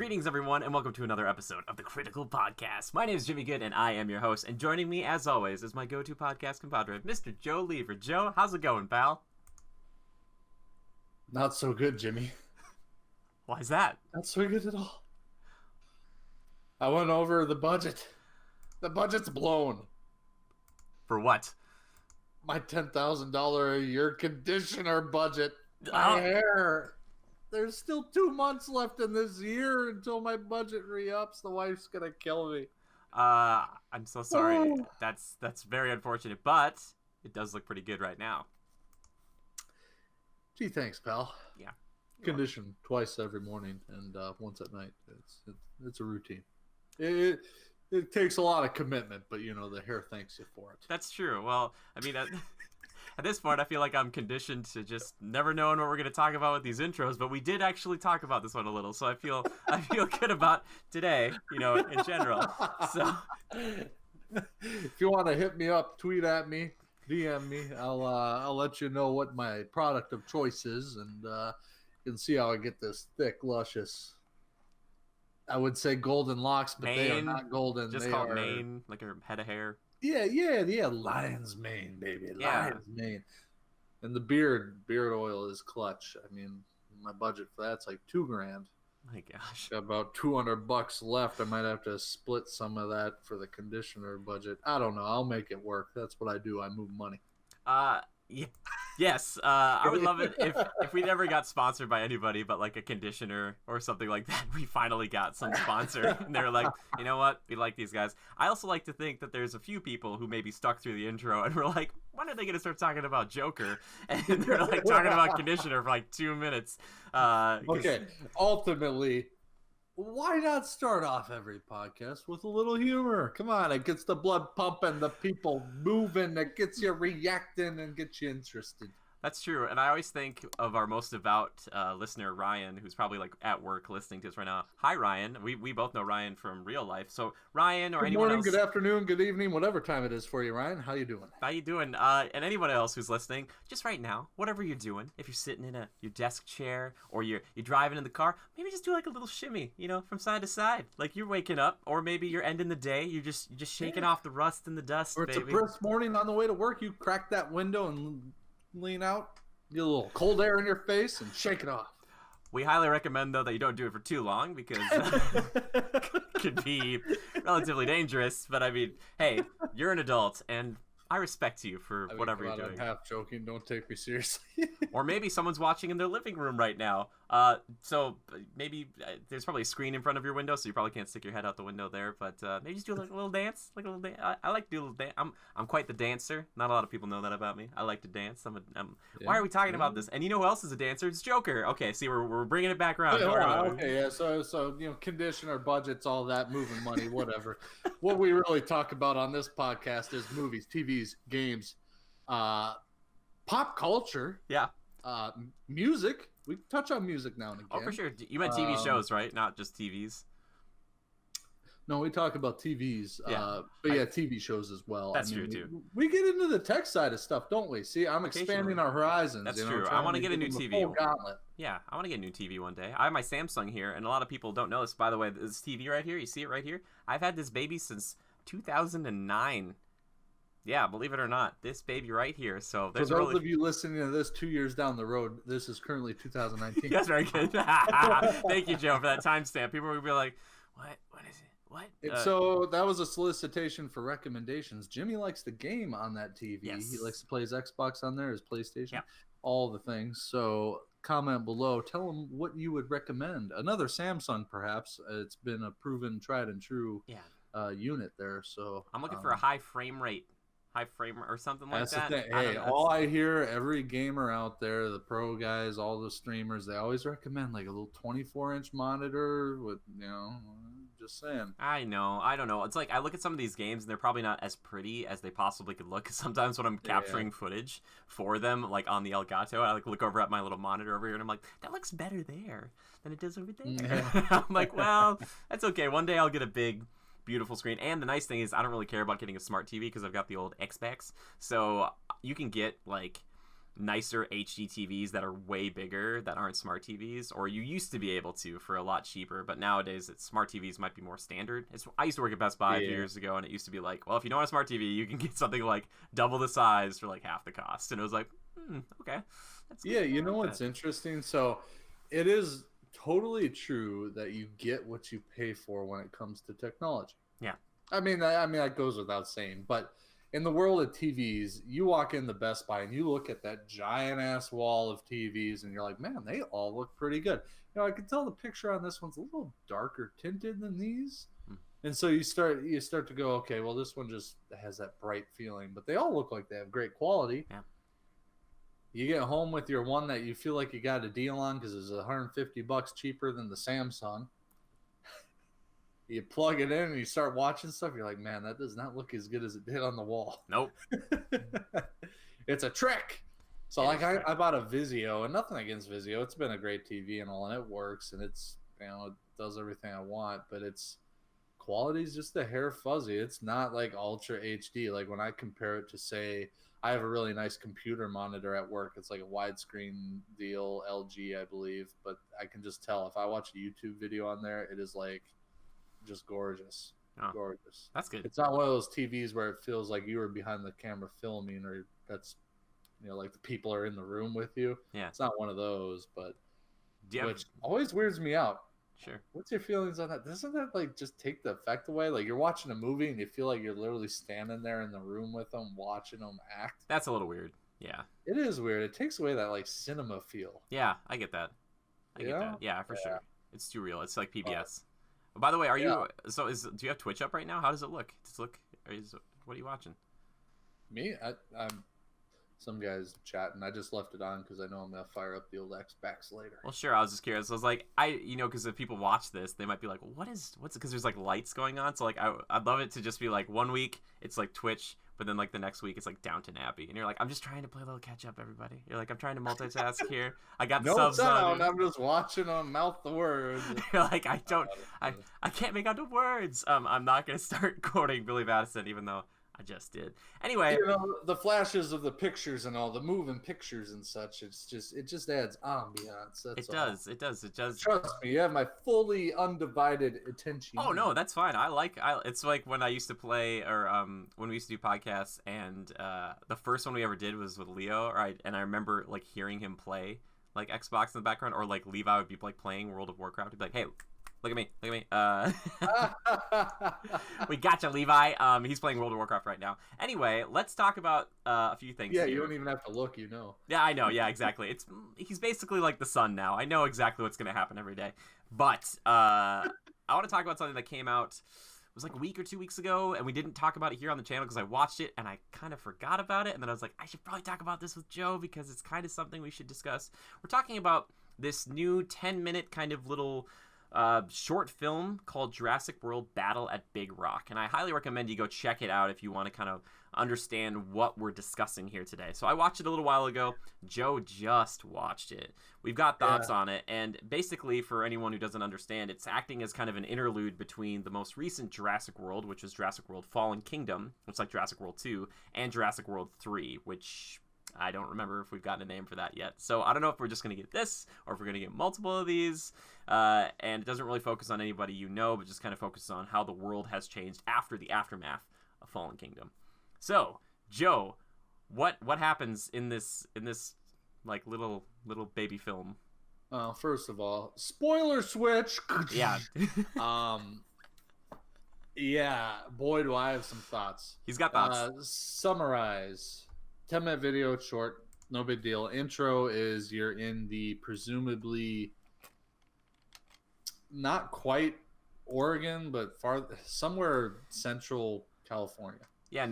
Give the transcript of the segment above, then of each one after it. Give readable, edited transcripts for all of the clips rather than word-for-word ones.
Greetings, everyone, and welcome to another episode of the Critical Podcast. My name is Jimmy Good, and I am your host. And joining me, as always, is my go-to podcast compadre, Mr. Joe Lever. Joe, how's it going, pal? Not so good, Jimmy. Why is that? Not so good at all. I went over the budget. The budget's blown. For what? My $10,000 a year conditioner budget. My hair. There's still 2 months left in this year until my budget re-ups. The wife's gonna kill me. I'm so sorry. Oh. That's very unfortunate, but it does look pretty good right now. Gee, thanks, pal. Yeah. Condition twice every morning and once at night. It's a routine. It takes a lot of commitment, but you know the hair thanks you for it. That's true. Well, I mean, at this point, I feel like I'm conditioned to just never knowing what we're going to talk about with these intros, but we did actually talk about this one a little, so I feel good about today, you know, in general. So, if you want to hit me up, tweet at me, DM me. I'll let you know what my product of choice is, and you can see how I get this thick, luscious. I would say golden locks, but they are not golden. Just call it mane, like a head of hair. Yeah, lion's mane, baby, lion's mane. And the beard oil is clutch. I mean, my budget for that's like $2,000. My gosh, got about $200 left. I might have to split some of that for the conditioner budget. I don't know. I'll make it work. That's what I do. I move money. Yeah. Yes, I would love it if we never got sponsored by anybody but like a conditioner or something like that. We finally got some sponsor, and they're like, you know what, we like these guys. I also like to think that there's a few people who maybe stuck through the intro and were like, when are they gonna start talking about Joker? And they're like talking about conditioner for like 2 minutes. Okay, ultimately, why not start off every podcast with a little humor? Come on, it gets the blood pumping, the people moving, it gets you reacting and gets you interested. That's true, and I always think of our most devout listener, Ryan, who's probably like at work listening to us right now. Hi, Ryan. We both know Ryan from real life. So Ryan or good anyone morning, else. Good afternoon, good evening, whatever time it is for you, Ryan. How you doing? How you doing? And anyone else who's listening, just right now, whatever you're doing, if you're sitting in your desk chair or you're driving in the car, maybe just do like a little shimmy, you know, from side to side, like you're waking up, or maybe you're ending the day. You're just shaking off the rust and the dust. Or it's baby. a brisk morning on the way to work. You crack that window and lean out. Get a little cold air in your face and shake it off. We highly recommend, though, that you don't do it for too long because it could be relatively dangerous. But, I mean, hey, you're an adult, and I respect you for whatever you're doing. I'm half joking. Don't take me seriously. Or maybe someone's watching in their living room right now. So maybe there's probably a screen in front of your window, so you probably can't stick your head out the window there. But maybe just do like a little dance, I like to do a little dance. I'm quite the dancer. Not a lot of people know that about me. I like to dance. Why are we talking about this? And you know who else is a dancer? It's Joker. Okay, see, we're bringing it back around. Okay, yeah. So you know, conditioner budgets, all that, moving money, whatever. What we really talk about on this podcast is movies, TVs, games, pop culture. Yeah. Music. We touch on music now and again. Oh, for sure. You meant TV shows, right? Not just TVs. No, we talk about TVs. Yeah. But yeah, TV shows as well. That's true, too. We get into the tech side of stuff, don't we? See, I'm expanding our horizons. That's true. I want to get a new TV. Gauntlet. Yeah, I want to get a new TV one day. I have my Samsung here, and a lot of people don't know this. By the way, this TV right here, you see it right here? I've had this baby since 2009. Yeah, believe it or not, this baby right here. So there's for those of you listening to this 2 years down the road, this is currently 2019. That's very good. Thank you, Joe, for that timestamp. People will be like, what is it? What? So that was a solicitation for recommendations. Jimmy likes the game on that TV. Yes. He likes to play his Xbox on there, his PlayStation, yeah. All the things. So comment below. Tell him what you would recommend. Another Samsung, perhaps. It's been a proven, tried and true unit there. So I'm looking for a high frame or something like that. That's the thing. Hey, all I hear, every gamer out there, the pro guys, all the streamers, they always recommend like a little 24-inch monitor with, you know, just saying. I know. I don't know. It's like I look at some of these games and they're probably not as pretty as they possibly could look. Sometimes when I'm capturing footage for them, like on the Elgato, I like look over at my little monitor over here and I'm like, that looks better there than it does over there. Yeah. I'm like, well, that's okay. One day I'll get a big, beautiful screen. And the nice thing is I don't really care about getting a smart TV because I've got the old Xbox. So you can get like nicer HD TVs that are way bigger that aren't smart TVs, or you used to be able to for a lot cheaper, but nowadays smart TVs might be more standard. I used to work at Best Buy a few years ago, and it used to be like, well, if you don't want a smart TV, you can get something like double the size for like half the cost. And it was like, okay. That's Yeah, good. you know what's interesting? So it is totally true that you get what you pay for when it comes to technology. Yeah. I mean that goes without saying, but in the world of TVs, you walk in the Best Buy and you look at that giant ass wall of TVs and you're like, man, they all look pretty good. You know, I can tell the picture on this one's a little darker tinted than these. And so you start to go, okay, well, this one just has that bright feeling, but they all look like they have great quality. Yeah. You get home with your one that you feel like you got a deal on because it's $150 cheaper than the Samsung. You plug it in and you start watching stuff. You're like, man, that does not look as good as it did on the wall. Nope. It's a trick. So like I bought a Vizio, and nothing against Vizio. It's been a great TV and all, and it works, and it's, you know, it does everything I want, but its quality's just a hair fuzzy. It's not like Ultra HD. Like when I compare it to, say, I have a really nice computer monitor at work. It's like a widescreen deal, LG, I believe, but I can just tell if I watch a YouTube video on there, it is like just gorgeous. Gorgeous. That's good. It's not one of those TVs where it feels like you were behind the camera filming, or that's, you know, like the people are in the room with you. Yeah. It's not one of those, but Yeah. which always weirds me out. Sure. What's your feelings on that? Doesn't that like just take the effect away? Like you're watching a movie and you feel like you're literally standing there in the room with them, watching them act. That's a little weird. Yeah. It is weird. It takes away that like cinema feel. Yeah, I get that. I get that. Yeah, for sure. It's too real. It's like PBS. By the way, do you have Twitch up right now? How does it look? What are you watching? Me? I'm some guys chatting. I just left it on because I know I'm gonna fire up the old Xbox later. Well, sure. I was just curious. I was like, because if people watch this, they might be like, what's it? Because there's like lights going on. So like, I'd love it to just be like 1 week it's like Twitch, but then like the next week it's like Downton Abbey, and you're like, I'm just trying to play a little catch up, everybody. You're like, I'm trying to multitask here. I got the subs on. I'm just watching them mouth the words. You're like, I can't make out the words. I'm not gonna start quoting Billy Madison, even though I just did. Anyway, you know, the flashes of the pictures and all the moving pictures and such. It just adds ambiance. It does. Trust me, you have my fully undivided attention. Oh no, that's fine. It's like when I used to play, or when we used to do podcasts, and the first one we ever did was with Leo. And I remember like hearing him play like Xbox in the background, or like Levi would be like playing World of Warcraft. He'd be like, hey, look at me. We gotcha, Levi. He's playing World of Warcraft right now. Anyway, let's talk about a few things. Yeah, here. you don't even have to look, you know. Yeah, I know. Yeah, exactly. He's basically like the sun now. I know exactly what's going to happen every day. But I want to talk about something that came out, it was like a week or 2 weeks ago, and we didn't talk about it here on the channel because I watched it and I kind of forgot about it. And then I was like, I should probably talk about this with Joe because it's kind of something we should discuss. We're talking about this new 10-minute kind of little short film called Jurassic World Battle at Big Rock, and I highly recommend you go check it out if you want to kind of understand what we're discussing here today. So I watched it a little while ago. Joe just watched it. We've got thoughts on it, and basically, for anyone who doesn't understand, it's acting as kind of an interlude between the most recent Jurassic World, which was Jurassic World Fallen Kingdom, which is like Jurassic World 2, and Jurassic World 3, which I don't remember if we've gotten a name for that yet. So I don't know if we're just going to get this or if we're going to get multiple of these. And it doesn't really focus on anybody you know, but just kind of focuses on how the world has changed after the aftermath of Fallen Kingdom. So, Joe, what happens in this like little baby film? First of all, spoiler switch. Yeah. Yeah, boy, do I have some thoughts. He's got thoughts. Summarize. 10-minute video, it's short, no big deal. Intro is you're in the presumably not quite Oregon, but somewhere central California. Yeah,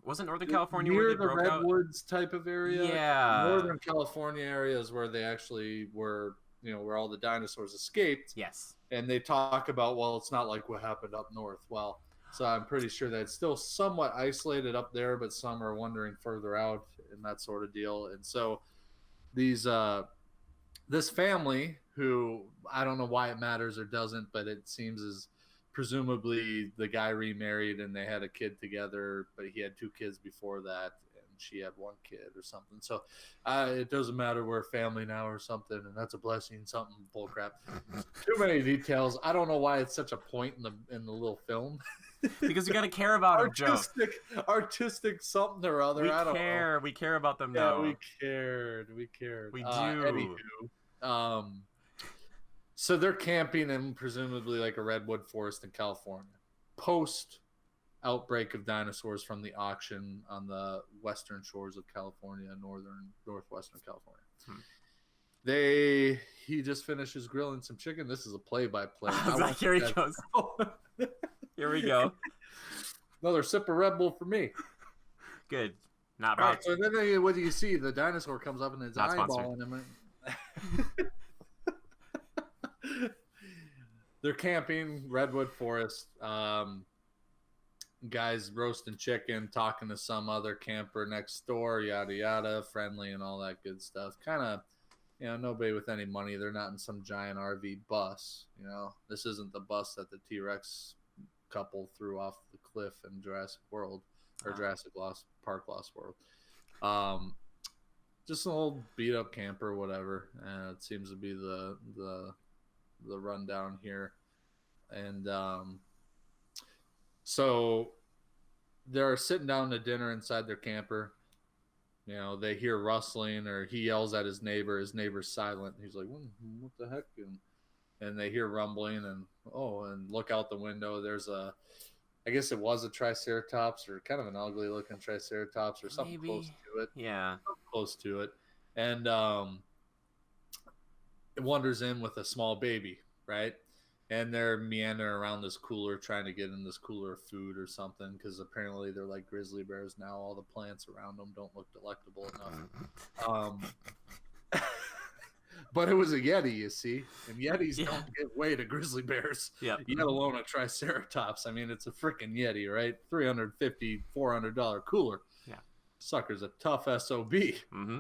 wasn't Northern California near where they the broke out? Redwoods type of area. Yeah. Northern California area is where they actually were, you know, where all the dinosaurs escaped. Yes. And they talk about, well, it's not like what happened up north. Well, so I'm pretty sure that it's still somewhat isolated up there, but some are wandering further out and that sort of deal. And so this family, who I don't know why it matters or doesn't, but it seems as presumably the guy remarried and they had a kid together, but he had 2 kids before that. And and she had one kid or something. So it doesn't matter, we're a family now or something, and that's a blessing. Something bullcrap. Too many details. I don't know why it's such a point in the little film. Because we gotta care about them, Joe. Artistic something or other. I don't know. We care about them Yeah, now. we cared. We do. Anywho, so they're camping in presumably like a redwood forest in California. Post outbreak of dinosaurs from the auction on the western shores of California, northwestern California. He just finishes grilling some chicken. This is a play-by-play. Here he goes. Here we go. Another sip of Red Bull for me. Good. Not right. So then what do you see? The dinosaur comes up and it's eyeballing him. They're camping, redwood forest. Guys roasting chicken, talking to some other camper next door, yada yada, friendly and all that good stuff. Kind of, nobody with any money. They're not in some giant RV bus. This isn't the bus that the T-Rex couple threw off the cliff in Jurassic World or Jurassic Park Lost World. Just an old beat up camper, whatever. It seems to be the rundown here. And so they're sitting down to dinner inside their camper. They hear rustling, or he yells at his neighbor. His neighbor's silent. He's like, what the heck? And they hear rumbling, and look out the window. There's I guess it was a Triceratops, or kind of an ugly looking Triceratops, or something close to it. Yeah. Close to it. And it wanders in with a small baby, right? And they're meandering around this cooler, trying to get in this cooler of food or something, because apparently they're like grizzly bears now. All the plants around them don't look delectable enough. But it was a Yeti, you see, and Yetis don't give way to grizzly bears. Yep. Let alone a Triceratops. I mean, it's a freaking Yeti, right? $350, $400 cooler. Yeah. Sucker's a tough SOB. Mm-hmm.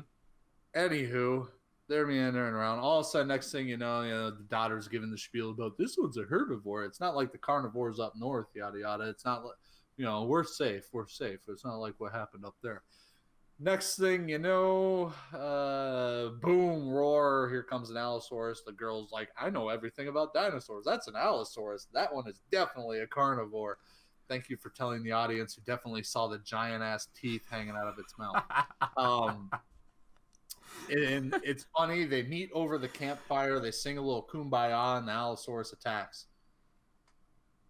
Anywho, they're meandering around. All of a sudden, next thing you know, the daughter's giving the spiel about this one's a herbivore. It's not like the carnivores up north, yada yada. It's not like, we're safe. We're safe. It's not like what happened up there. Next thing you know, boom, roar, here comes an Allosaurus. The girl's like, I know everything about dinosaurs. That's an Allosaurus. That one is definitely a carnivore. Thank you for telling the audience who definitely saw the giant-ass teeth hanging out of its mouth. And it's funny. They meet over the campfire. They sing a little kumbaya, and the Allosaurus attacks.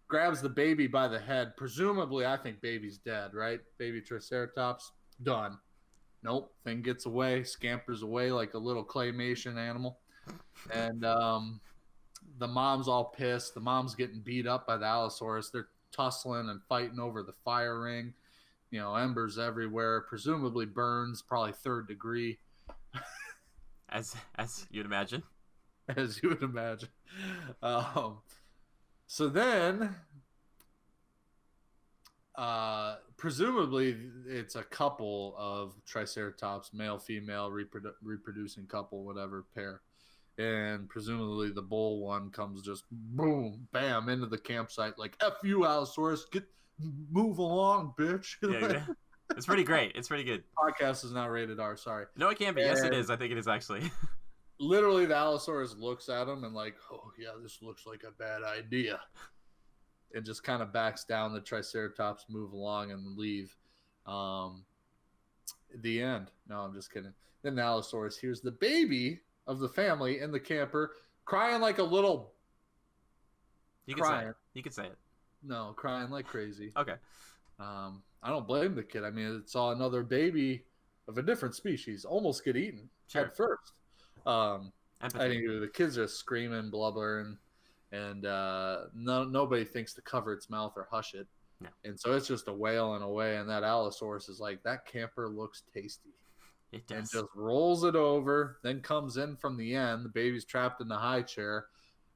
Grabs the baby by the head. Presumably, I think baby's dead, right? Baby Triceratops, done. Nope, thing gets away, scampers away like a little claymation animal. And the mom's all pissed. The mom's getting beat up by the Allosaurus. They're tussling and fighting over the fire ring. Embers everywhere, presumably burns, probably 3rd degree. As you'd imagine. As you would imagine. So then... presumably it's a couple of Triceratops, male, female, reproducing couple, whatever pair. And presumably the bull one comes just boom, bam, into the campsite like, F you, Allosaurus, move along, bitch. Yeah. It's pretty great. It's pretty good. Podcast is not rated R, sorry. No, it can't be. Yes, it is. I think it is, actually. Literally, the Allosaurus looks at him and like, oh, yeah, this looks like a bad idea. And just kind of backs down. The Triceratops move along and leave. The end. No, I'm just kidding. Then the Allosaurus hears the baby of the family in the camper crying like a little... You can say it. No, crying like crazy. Okay. I don't blame the kid. I mean, it saw another baby of a different species almost get eaten head first. Anyway, the kids are screaming, blubbering, and nobody thinks to cover its mouth or hush it. No. And so it's just a wailing away, and that Allosaurus is like, that camper looks tasty. It does. And just rolls it over, then comes in from the end. The baby's trapped in the high chair.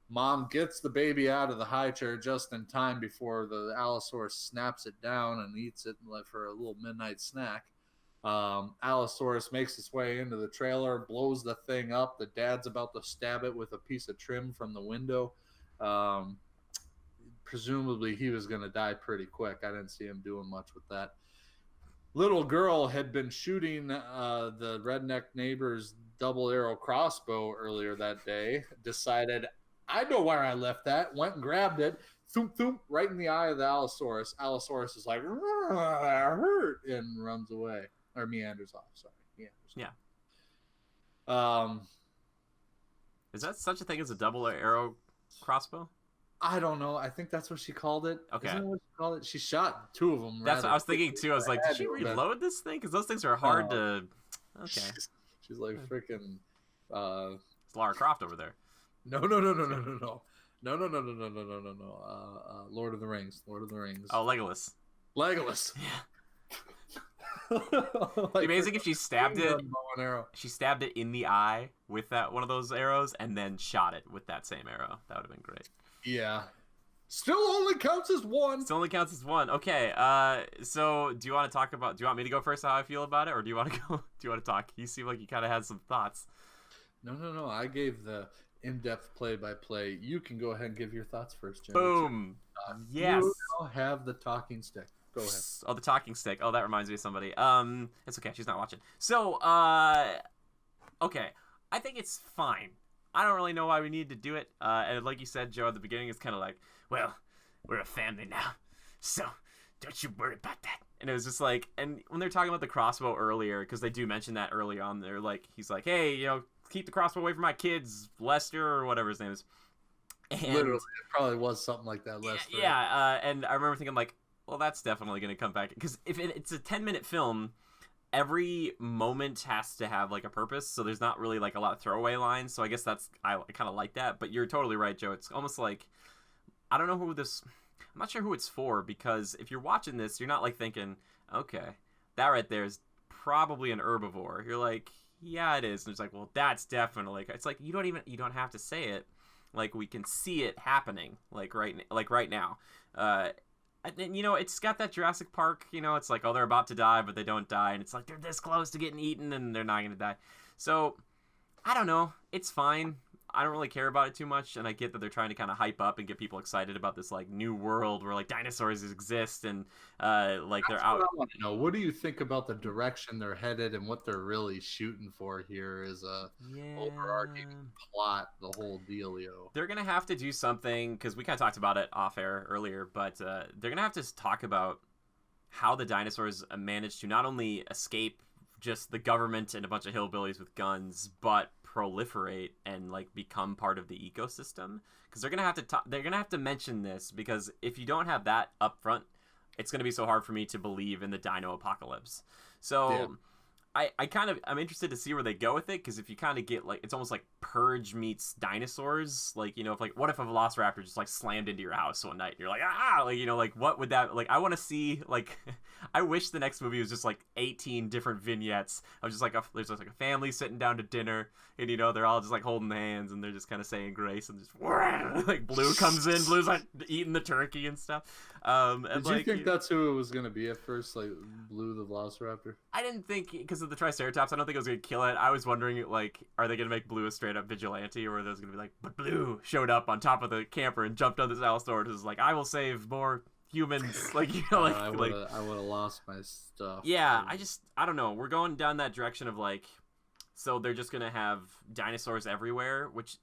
Mom gets the baby out of the high chair just in time before the Allosaurus snaps it down and eats it for a little midnight snack. Allosaurus makes its way into the trailer, blows the thing up. The dad's about to stab it with a piece of trim from the window. Presumably he was going to die pretty quick. I didn't see him doing much with that. little girl had been shooting the redneck neighbor's double arrow crossbow earlier that day, decided, I know where I left that, went and grabbed it, thump, thump, right in the eye of the Allosaurus. Allosaurus is like, that hurt, and runs away. Or meanders off, sorry. Yeah. Um, Is that such a thing as a double arrow crossbow? I don't know. I think that's what she called it. Okay. Isn't that what she called it? She shot two of them. That's what I was thinking too. I was like, did she reload this thing? Because those things are hard to. Okay. She's like freaking. It's Lara Croft over there. No. Lord of the Rings. Oh, Legolas. Yeah. Like, amazing if she stabbed it. She stabbed it in the eye with that one of those arrows, and then shot it with that same arrow. That would have been great. Yeah. Still only counts as one. Still only counts as one. Okay. So do you want to talk about? Do you want me to go first? How I feel about it, or do you want to go? Do you want to talk? You seem like you kind of had some thoughts. No. I gave the in-depth play-by-play. You can go ahead and give your thoughts first, Jim. Boom. Yes. You now have the talking stick. Go ahead. Oh, the talking stick. Oh, that reminds me of somebody. It's okay. She's not watching. So, okay. I think it's fine. I don't really know why we need to do it. And like you said, Joe, at the beginning, it's kind of like, well, we're a family now, so don't you worry about that. And it was just like, and when they're talking about the crossbow earlier, because they do mention that early on, they're like, he's like, hey, keep the crossbow away from my kids, Lester, or whatever his name is. And, literally, it probably was something like that, Lester. Yeah, and I remember thinking, like, well, that's definitely going to come back. Because if it's a 10-minute film, every moment has to have, like, a purpose. So there's not really, like, a lot of throwaway lines. So I guess I kind of like that. But you're totally right, Joe. It's almost like, I don't know who this... I'm not sure who it's for. Because if you're watching this, you're not, like, thinking, okay, that right there is probably an herbivore. You're like, yeah, it is. And it's like, well, that's definitely... It's like, you don't have to say it. Like, we can see it happening, like right now. And, it's got that Jurassic Park, it's like, oh, they're about to die, but they don't die. And it's like, they're this close to getting eaten, and they're not going to die. So, I don't know. It's fine. I don't really care about it too much, and I get that they're trying to kind of hype up and get people excited about this, like, new world where, like, dinosaurs exist, and, like, they're out. What I want to know. What do you think about the direction they're headed and what they're really shooting for here is a overarching plot, the whole dealio? They're going to have to do something, because we kind of talked about it off air earlier, but they're going to have to talk about how the dinosaurs managed to not only escape just the government and a bunch of hillbillies with guns, but proliferate and, like, become part of the ecosystem. Because they're gonna have to mention this, because if you don't have that up front, it's gonna be so hard for me to believe in the dino apocalypse. So yeah. I'm interested to see where they go with it, because if you kind of get, like, it's almost like Purge meets dinosaurs. Like, what if a velociraptor just, like, slammed into your house one night and you're like, like, what would that, like, I want to see, like, I wish the next movie was just, like, 18 different vignettes of just, like, there's just, like, a family sitting down to dinner, and, they're all just, like, holding hands, and they're just kind of saying grace, and just, like, Blue comes in, Blue's, like, eating the turkey and stuff. Did you think that's who it was going to be at first, like, Blue the Velociraptor? I didn't think, because of the Triceratops, I don't think it was going to kill it. I was wondering, like, are they going to make Blue a straight-up vigilante, or are those going to be like, but Blue showed up on top of the camper and jumped on this Allosaurus, and was like, I will save more humans, like, I would have lost my stuff. Yeah, I don't know. We're going down that direction of, like, so they're just going to have dinosaurs everywhere, which...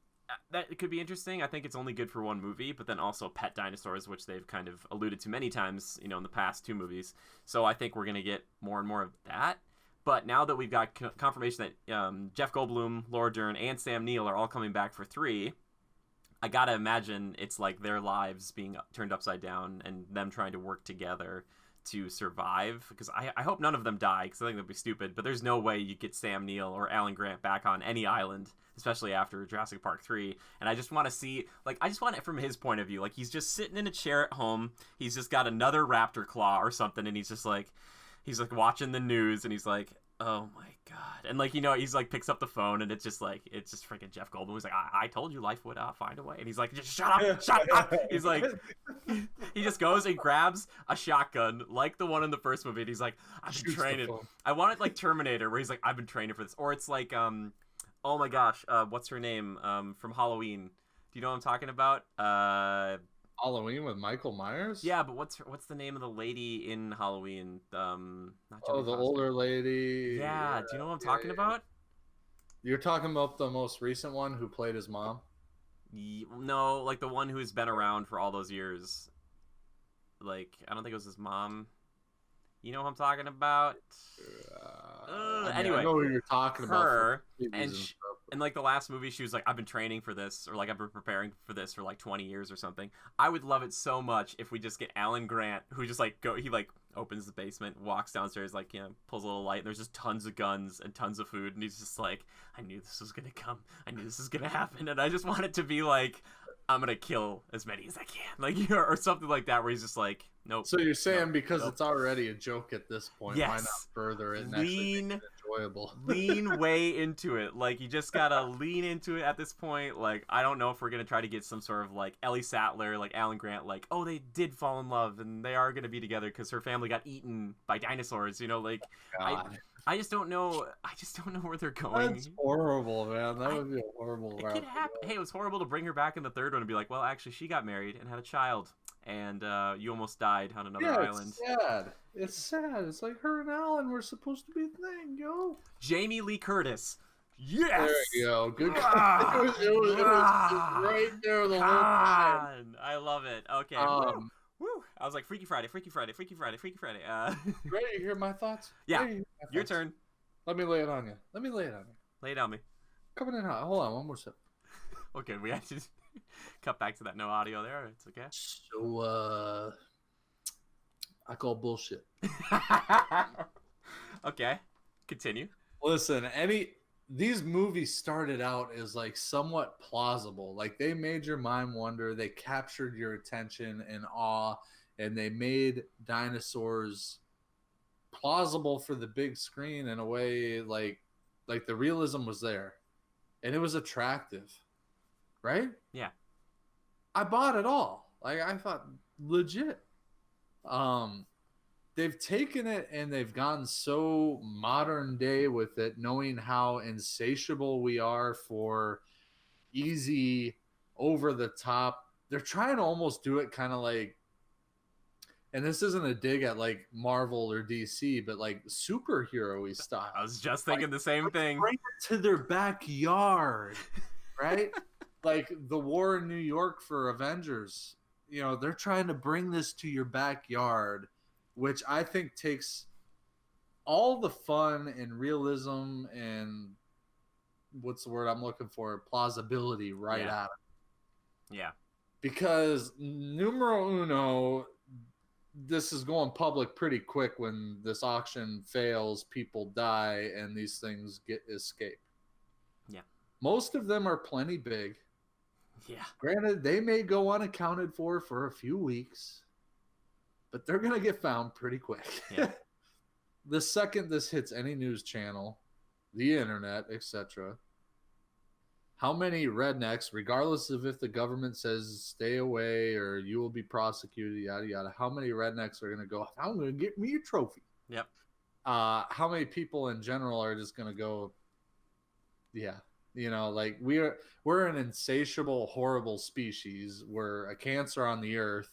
that could be interesting. I think it's only good for one movie, but then also pet dinosaurs, which they've kind of alluded to many times, in the past two movies. So I think we're going to get more and more of that. But now that we've got confirmation that Jeff Goldblum, Laura Dern, and Sam Neill are all coming back for 3, I got to imagine it's like their lives being turned upside down and them trying to work together to survive, because I hope none of them die, because I think that'd be stupid, but there's no way you get Sam Neill or Alan Grant back on any island, especially after Jurassic Park 3, and I just want to see, like, I just want it from his point of view, like, he's just sitting in a chair at home, he's just got another raptor claw or something, and he's like watching the news, and he's like, oh my god, and, like, he's like, picks up the phone, and it's just freaking Jeff Goldblum. He's like, I told you life would find a way, and he's like, just shut up. He's like, he just goes and grabs a shotgun like the one in the first movie, and he's like, I've been training. I want it like Terminator, where he's like, I've been training for this, or it's like, oh my gosh, what's her name, from Halloween? Do you know what I'm talking about? Halloween with Michael Myers? Yeah, but what's the name of the lady in Halloween? Not Oh, Jodie the Foster. older lady. Yeah, Yeah, do you know what I'm yeah, talking yeah. about? You're talking about the most recent one who played his mom? No, like the one who's been around for all those years. Like, I don't think it was his mom. You know what I'm talking about? I mean, I Anyway, know who you're talking about for her movies and and stuff. in like the last movie, she was like, "I've been training for this," or like, "I've been preparing for this for like 20 years or something." I would love it so much if we just get Alan Grant, who just like he like opens the basement, walks downstairs, like pulls a little light, and there's just tons of guns and tons of food, and he's just like, "I knew this was gonna come. I knew this was gonna happen," and I just want it to be like, "I'm gonna kill as many as I can," like or something like that, where he's just like, "Nope." So you're saying Nope, because nope. it's already a joke at this point, why not Yes. further it and actually make it enjoyable? Lean way into it. Like, you just gotta lean into it at this point. Like, I don't know if we're gonna try to get some sort of like Ellie Sattler, like Alan Grant, like, oh, they did fall in love and they are gonna be together because her family got eaten by dinosaurs. Like, God. I just don't know. I just don't know where they're going. That's horrible, man. That would be a horrible It route could to happen. go. Hey, it was horrible to bring her back in the third one and be like, well, actually, she got married and had a child, and you almost died on another island. It's sad. It's sad. It's like her and Alan were supposed to be a thing, yo. Jamie Lee Curtis. Yes. There you go. Good. It was right there the whole time. I love it. Okay. Woo. I was like, Freaky Friday, Freaky Friday, Freaky Friday, Freaky Friday. Ready to hear my thoughts? Yeah. Ready to hear my Your thoughts? turn. Let me lay it on you. Let me lay it on you. Lay it on me. Coming in hot. Hold on, one more sip. Okay, we had to cut back to that no audio there. It's okay. So, I call bullshit. Okay. Continue. Listen, these movies started out as like somewhat plausible. Like they made your mind wonder, they captured your attention and awe, and they made dinosaurs plausible for the big screen in a way like the realism was there. And it was attractive. Right? Yeah. I bought it all. Like I thought legit. They've taken it and they've gone so modern day with it, knowing how insatiable we are for easy, over the top. They're trying to almost do it kind of like, and this isn't a dig at like Marvel or DC, but like superhero-y style. I was just thinking the same thing. Bring it to their backyard, right? Like the war in New York for Avengers. They're trying to bring this to your backyard, which I think takes all the fun and realism and what's the word I'm looking for? Plausibility right out of it. Yeah. Because numero uno, this is going public pretty quick when this auction fails, people die, and these things escape. Yeah. Most of them are plenty big. Yeah. Granted, they may go unaccounted for a few weeks, but they're going to get found pretty quick. Yeah. The second this hits any news channel, the internet, etc., how many rednecks, regardless of if the government says stay away or you will be prosecuted, yada, yada, how many rednecks are going to go, I'm going to get me a trophy? Yep. How many people in general are just going to go, yeah. Like we're an insatiable, horrible species. We're a cancer on the earth.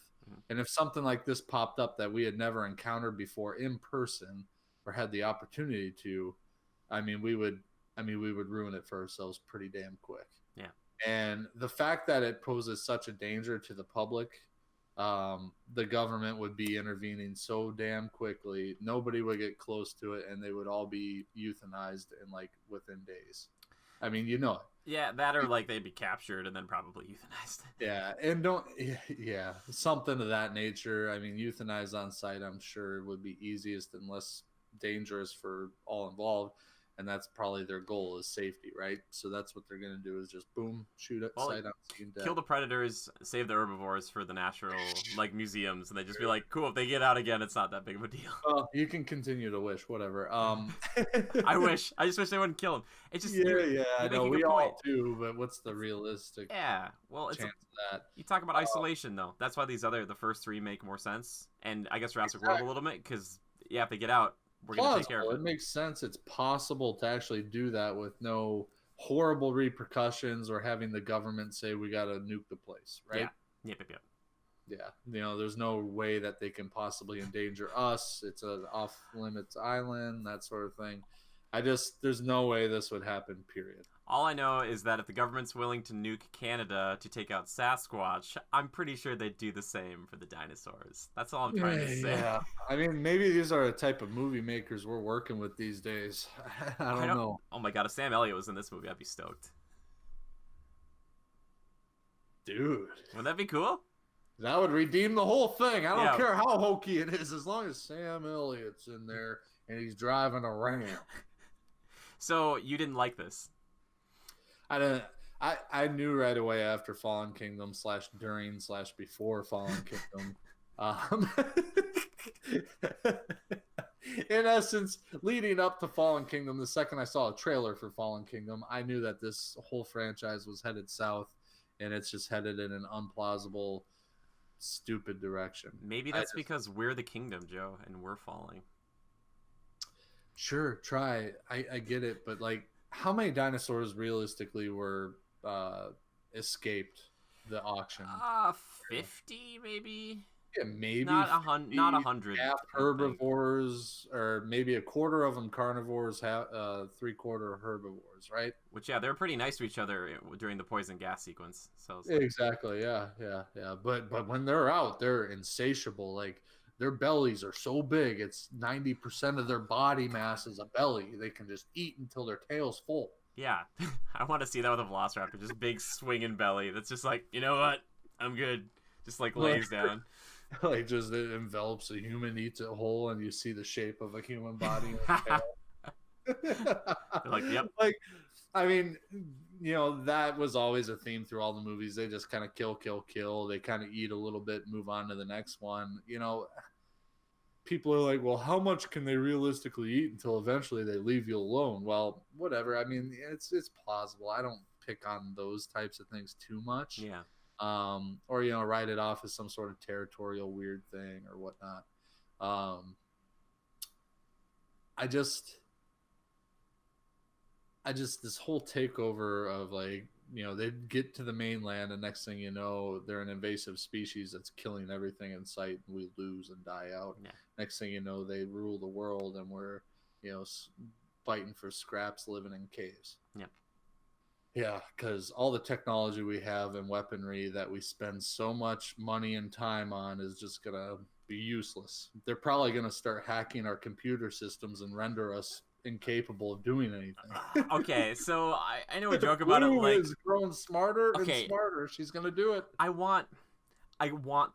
And if something like this popped up that we had never encountered before in person or had the opportunity to, we would ruin it for ourselves pretty damn quick. Yeah. And the fact that it poses such a danger to the public, the government would be intervening so damn quickly. Nobody would get close to it, and they would all be euthanized in like within days. It. Yeah, that or like they'd be captured and then probably euthanized. Yeah, and something of that nature. Euthanize on site, I'm sure would be easiest and less dangerous for all involved, and that's probably their goal is safety, right? So that's what they're gonna do is just boom, shoot it, sight unseen, dead. Kill the predators, save the herbivores for the natural like museums, and they just be like, cool, if they get out again, it's not that big of a deal. Well, you can continue to wish, whatever. I just wish they wouldn't kill him. It's just I know we all do, but what's the realistic chance of that? You talk about isolation though. That's why the first three make more sense, and I guess Jurassic World a little bit because if they get out, we're gonna take care of it. It makes sense. It's possible to actually do that with no horrible repercussions or having the government say we got to nuke the place, right? Yeah. Yep. Yeah, there's no way that they can possibly endanger us. It's an off limits island, that sort of thing. There's no way this would happen, period. All I know is that if the government's willing to nuke Canada to take out Sasquatch, I'm pretty sure they'd do the same for the dinosaurs. That's all I'm trying to say. Yeah, I mean, maybe these are a type of movie makers we're working with these days. I don't know. Oh my god, if Sam Elliott was in this movie, I'd be stoked. Dude. Wouldn't that be cool? That would redeem the whole thing. I don't care how hokey it is, as long as Sam Elliott's in there and he's driving a Ram. So you didn't like this? I didn't. I knew right away after Fallen Kingdom / during / before Fallen Kingdom. In essence, leading up to Fallen Kingdom, the second I saw a trailer for Fallen Kingdom, I knew that this whole franchise was headed south, and it's just headed in an unplausible, stupid direction. Maybe that's because we're the kingdom, Joe, and we're falling. Sure, try. I get it, but like, how many dinosaurs realistically were escaped the auction? 50 maybe. Yeah, maybe not 100. Half herbivores, or maybe a quarter of them carnivores, 3/4 herbivores, right? Which, yeah, they're pretty nice to each other during the poison gas sequence. So exactly, yeah. But when they're out, they're insatiable. Like, their bellies are so big, it's 90% of their body mass is a belly. They can just eat until their tail's full. Yeah, I want to see that with a velociraptor, just big swinging belly. That's just like, you know what? I'm good. Just like lays down. Like, just it envelops a human, eats it whole, and you see the shape of a human body. Like, yep. Like, I mean, that was always a theme through all the movies. They just kind of kill. They kind of eat a little bit, move on to the next one. People are like, well, how much can they realistically eat until eventually they leave you alone? Well, whatever. I mean, it's plausible. I don't pick on those types of things too much. Yeah. Or write it off as some sort of territorial weird thing or whatnot. I just this whole takeover of, like, they get to the mainland, and next thing you know, they're an invasive species that's killing everything in sight, and we lose and die out. Yeah. Next thing you know, they rule the world, and we're fighting for scraps, living in caves. Yeah. Yeah, because all the technology we have and weaponry that we spend so much money and time on is just going to be useless. They're probably going to start hacking our computer systems and render us incapable of doing anything. Okay, so I know we joke about it, like, is growing smarter and smarter. She's going to do it. I want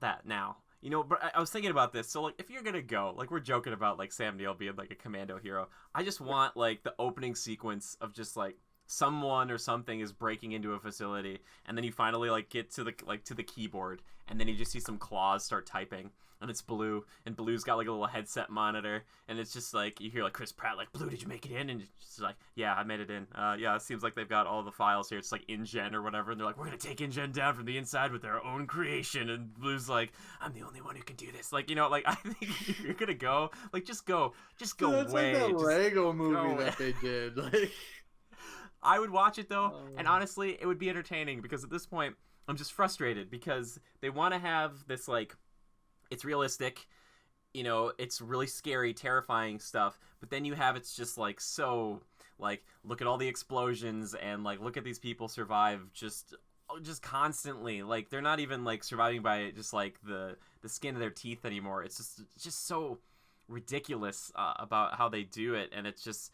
that now. But I was thinking about this. So, like, if you're going to go, like, we're joking about, like, Sam Neill being, like, a commando hero. I just want, like, the opening sequence of just, like, someone or something is breaking into a facility, and then you finally, like, get to the keyboard, and then you just see some claws start typing, and it's Blue, and Blue's got, like, a little headset monitor, and it's just like, you hear, like, Chris Pratt, like, Blue, did you make it in? And it's just like, yeah, I made it in. Yeah, it seems like they've got all the files here. It's like InGen or whatever, and they're like, we're gonna take InGen down from the inside with their own creation, and Blue's like, I'm the only one who can do this. Like, like, I think if you're gonna go, like, just go That's way. Like that Lego movie that they did. Like, I would watch it, though, and honestly, it would be entertaining, because at this point, I'm just frustrated, because they want to have this, like, it's realistic, it's really scary, terrifying stuff, but then you have, it's just, like, so, like, look at all the explosions, and, like, look at these people survive just constantly. Like, they're not even, like, surviving by just, like, the skin of their teeth anymore. It's just so ridiculous about how they do it, and it just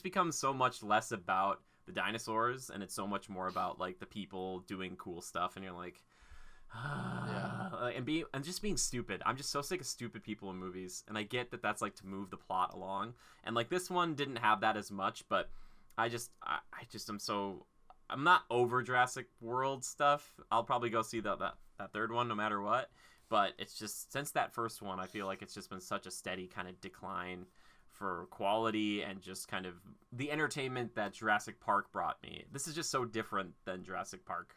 becomes so much less about the dinosaurs, and it's so much more about, like, the people doing cool stuff, and you're like, yeah. And just being stupid. I'm just so sick of stupid people in movies, and I get that that's, like, to move the plot along, and, like, this one didn't have that as much, but I'm not over Jurassic World stuff. I'll probably go see that third one no matter what, but it's just, since that first one, I feel like it's just been such a steady kind of decline for quality and just kind of the entertainment that Jurassic Park brought me. This is just so different than Jurassic Park,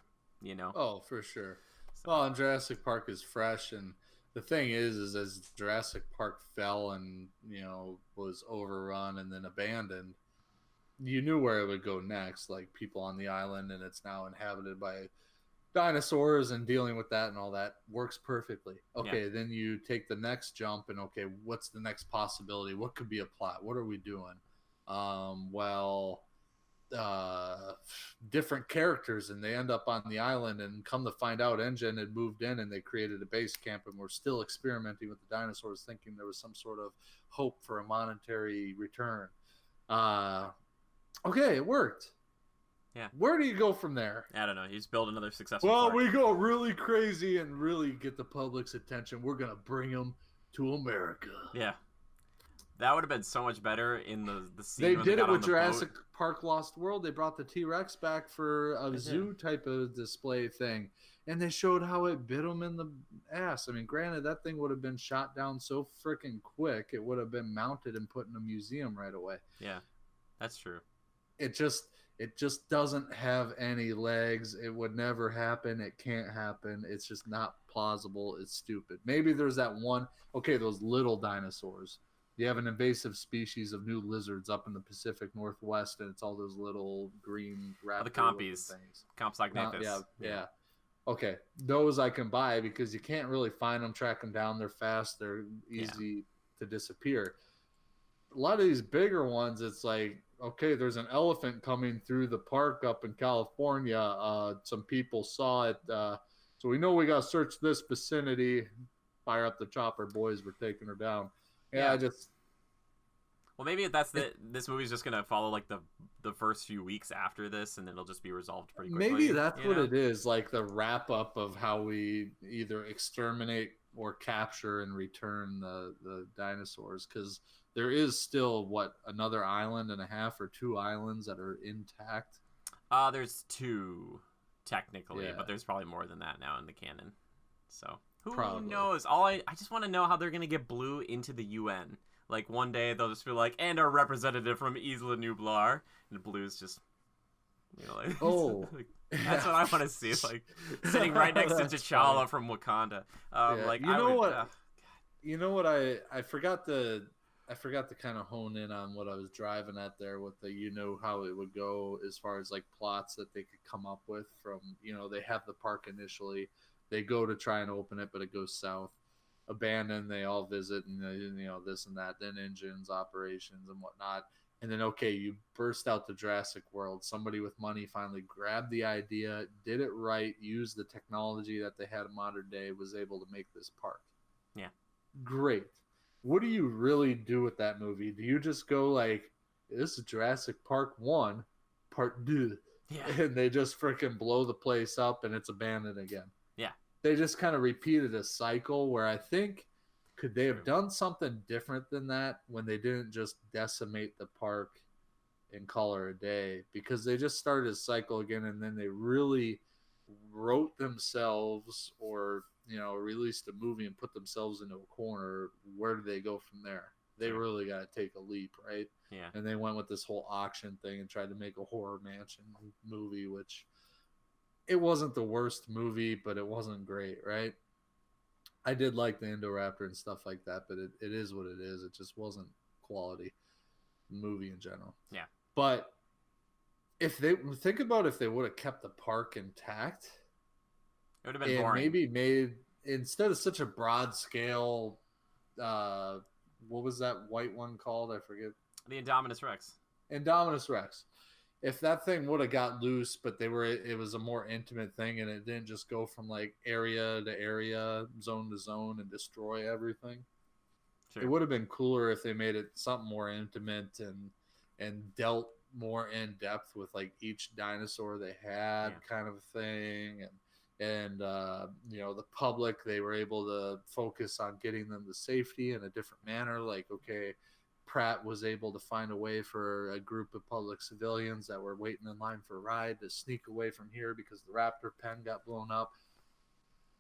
Oh, for sure. Well, and Jurassic Park is fresh, and the thing is as Jurassic Park fell and, was overrun and then abandoned, you knew where it would go next, like people on the island, and it's now inhabited by dinosaurs and dealing with that and all that works perfectly. Yeah. Okay, then you take the next jump and okay, what's the next possibility? What could be a plot? What are we doing? Well, different characters, and they end up on the island, and come to find out Engine had moved in and they created a base camp, and we're still experimenting with the dinosaurs, thinking there was some sort of hope for a monetary return. Okay, it worked. Yeah. Where do you go from there? I don't know. You just build another successful Well, park. we go really crazy and really get the public's attention. We're gonna bring them to America. Yeah. That would have been so much better in the scene. They when did got it on with the Jurassic boat. Park Lost World. They brought the T-Rex back for a zoo type of display thing. And they showed how it bit them in the ass. I mean, granted, that thing would have been shot down so freaking quick, it would have been mounted and put in a museum right away. Yeah, that's true. It just doesn't have any legs. It would never happen. It can't happen. It's just not plausible. It's stupid. Maybe there's that one. Okay, those little dinosaurs. You have an invasive species of new lizards up in the Pacific Northwest, and it's all those little green raptor The compies. things. Compsognathus. Yeah. Okay, those I can buy because you can't really find them, track them down. They're fast. They're easy to disappear. A lot of these bigger ones, it's like, okay, there's an elephant coming through the park up in California. Some people saw it. So we know we got to search this vicinity. Fire up the chopper, boys. We're taking her down. Yeah. Well, maybe this movie's just gonna follow like the first few weeks after this, and then it'll just be resolved pretty quickly. Maybe that's what it is, like the wrap up of how we either exterminate or capture and return the dinosaurs, because there is still another island and a half or 2 islands that are intact. There's 2 technically, but there's probably more than that now in the canon. So who knows? I just want to know how they're gonna get Blue into the UN. Like one day they'll just be like, and our representative from Isla Nublar, and Blue's just, like, like, that's what I want to see, like sitting right next to T'Challa funny. From Wakanda. Like you know what I forgot to kind of hone in on what I was driving at there with how it would go as far as like plots that they could come up with from, they have the park initially, they go to try and open it, but it goes south. Abandoned, they all visit, and this and that, then engines, operations, and whatnot. And then, okay, you burst out the Jurassic World. Somebody with money finally grabbed the idea, did it right, used the technology that they had in modern day, was able to make this park. Yeah. Great. What do you really do with that movie? Do you just go like, this is Jurassic Park 1, Part 2, and they just freaking blow the place up and it's abandoned again? Yeah. They just kind of repeated a cycle where I think, could they have done something different than that when they didn't just decimate the park and call her a day? Because they just started a cycle again, and then they really wrote themselves or, released a movie and put themselves into a corner. Where do they go from there? They really got to take a leap, right? Yeah. And they went with this whole auction thing and tried to make a horror mansion movie, which... it wasn't the worst movie, but it wasn't great, right? I did like the Indoraptor and stuff like that, but it is what it is. It just wasn't quality movie in general. Yeah. But if they would have kept the park intact, it would have been boring. Maybe made, instead of such a broad scale, what was that white one called? I forget. The Indominus Rex. Indominus Rex. If that thing would have got loose, but it was a more intimate thing, and it didn't just go from like area to area, zone to zone, and destroy everything. Sure. It would have been cooler if they made it something more intimate and dealt more in depth with like each dinosaur they had, kind of thing, and the public, they were able to focus on getting them to safety in a different manner. Like, okay, Pratt was able to find a way for a group of public civilians that were waiting in line for a ride to sneak away from here because the raptor pen got blown up.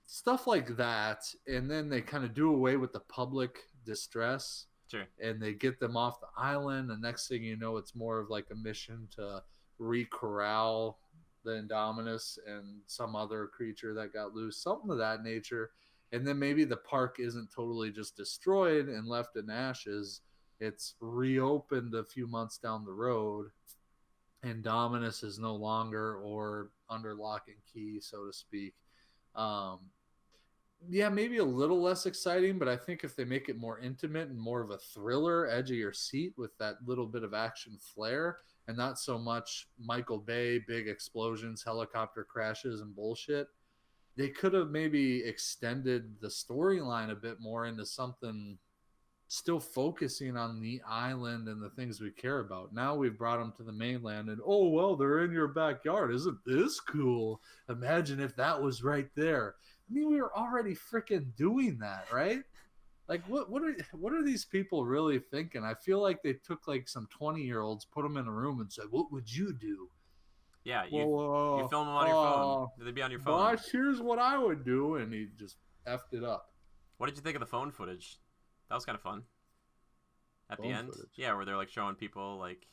Stuff like that. And then they kind of do away with the public distress. Sure. And they get them off the island. The next thing you know, it's more of like a mission to re-corral the Indominus and some other creature that got loose. Something of that nature. And then maybe the park isn't totally just destroyed and left in ashes. It's reopened a few months down the road, Indominus is no longer or under lock and key, so to speak. Um, yeah, maybe a little less exciting, but I think if they make it more intimate and more of a thriller, edge of your seat with that little bit of action flair, and not so much Michael Bay, big explosions, helicopter crashes, and bullshit, they could have maybe extended the storyline a bit more into something still focusing on the island and the things we care about. Now we've brought them to the mainland, and oh well, they're in your backyard. Isn't this cool? Imagine if that was right there. I mean, we were already freaking doing that, right? Like, what are these people really thinking? I feel like they took like some 20-year-olds, put them in a room, and said, "What would you do?" Yeah, you film them on your phone. They'd be on your phone. Boss, here's what I would do, and he just effed it up. What did you think of the phone footage? That was kind of fun. At Phone the end, footage. yeah, where they're like showing people like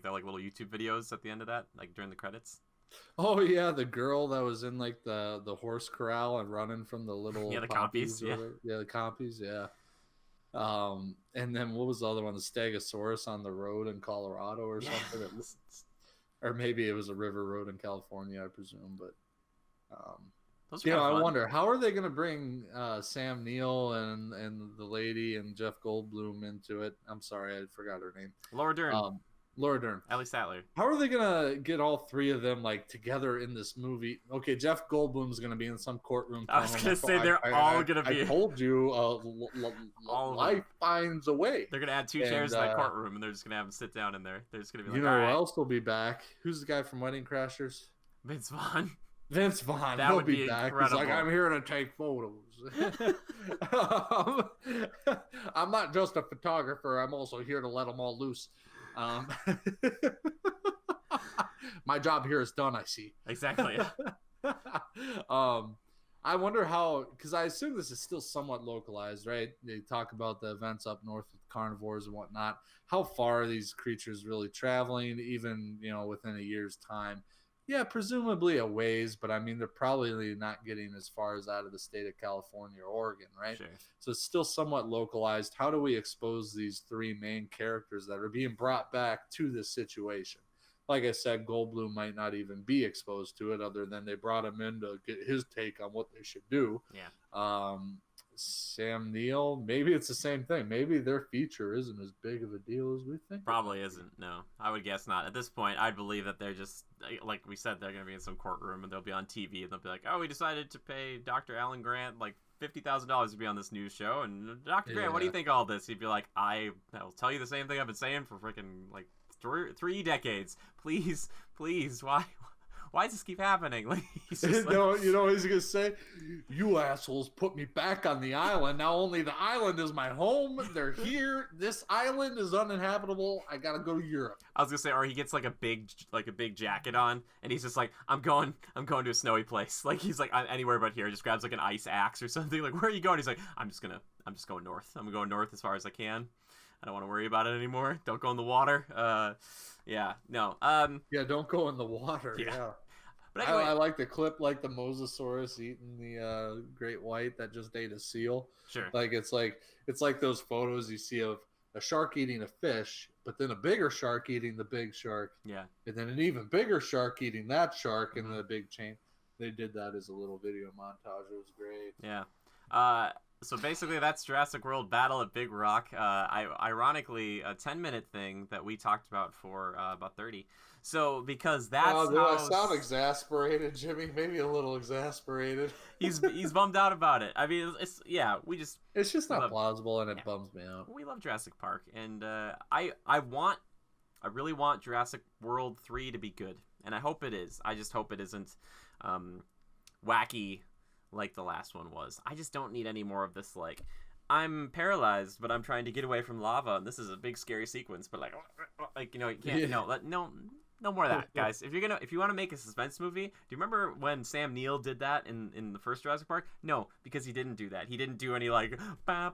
they're like little YouTube videos at the end of that, like during the credits. Oh yeah, the girl that was in like the horse corral and running from the little Yeah, the poppies compies, yeah. yeah, the compies, yeah. And then what was the other one? The Stegosaurus on the road in Colorado or something. Or maybe it was a river road in California, I presume. But Those are you know, kinda I fun. wonder how are they going to bring Sam Neill and the lady and Jeff Goldblum into it. I'm sorry, I forgot her name. Laura Dern, Laura Dern. Ellie Sattler. How are they gonna get all three of them like together in this movie? Okay, Jeff Goldblum's gonna be in some courtroom. I was telling gonna them, say they're all gonna be. I told you, All of life them. finds a way. They're gonna add two chairs in that courtroom, and they're just gonna have them sit down in there. They're just gonna be like, You know all who right, else will be back? Who's the guy from Wedding Crashers? Vince Vaughn. Vince Vaughn. That He'll would be back. incredible. He's like, I'm here to take photos. I'm not just a photographer. I'm also here to let them all loose. My job here is done, I see. Exactly. I wonder how, because I assume this is still somewhat localized, right? They talk about the events up north with carnivores and whatnot. How far are these creatures really traveling, even, you know, within a year's time? Yeah, presumably a ways, but I mean, they're probably not getting as far as out of the state of California or Oregon, right? Sure. So it's still somewhat localized. How do we expose these three main characters that are being brought back to this situation? Like I said, Goldblum might not even be exposed to it, other than they brought him in to get his take on what they should do. Yeah. Sam Neill, maybe it's the same thing. Maybe their feature isn't as big of a deal as we think. Probably isn't. No, I would guess not. At this point, I'd believe that they're just, like we said, they're going to be in some courtroom and they'll be on TV and they'll be like, oh, we decided to pay Dr. Alan Grant like $50,000 to be on this news show. And Dr. Grant, what do you think of all this? He'd be like, I will tell you the same thing I've been saying for freaking like three decades. Please, why does this keep happening? Like, he's just like, You know what he's gonna say? You assholes put me back on the island. Now only the island is my home. They're here. This island is uninhabitable. I gotta go to Europe. I was gonna say, or he gets like a big jacket on, and he's just like, I'm going to a snowy place. Like, he's like, I'm anywhere but here. Just grabs like an ice axe or something. Like, where are you going? He's like, I'm just going north. I'm going north as far as I can. I don't want to worry about it anymore. Don't go in the water. Yeah, no. Yeah, don't go in the water. Yeah. But anyway, I like the clip, like the Mosasaurus eating the great white that just ate a seal. Sure. Like it's like those photos you see of a shark eating a fish, but then a bigger shark eating the big shark. Yeah. And then an even bigger shark eating that shark in the big chain. They did that as a little video montage. It was great. Yeah. So basically, that's Jurassic World Battle at Big Rock. Ironically, a 10-minute thing that we talked about for about 30. So because that's do I sound exasperated, Jimmy? Maybe a little exasperated. he's bummed out about it. I mean, it's just not plausible, and it bums me out. We love Jurassic Park, and I really want Jurassic World 3 to be good, and I hope it is. I just hope it isn't wacky like the last one was. I just don't need any more of this, like, I'm paralyzed, but I'm trying to get away from lava, and this is a big scary sequence, but like you know, you can't, no more of that, guys. If you want to make a suspense movie, do you remember when Sam Neill did that in the first Jurassic Park? No, because he didn't do that. He didn't do any like like,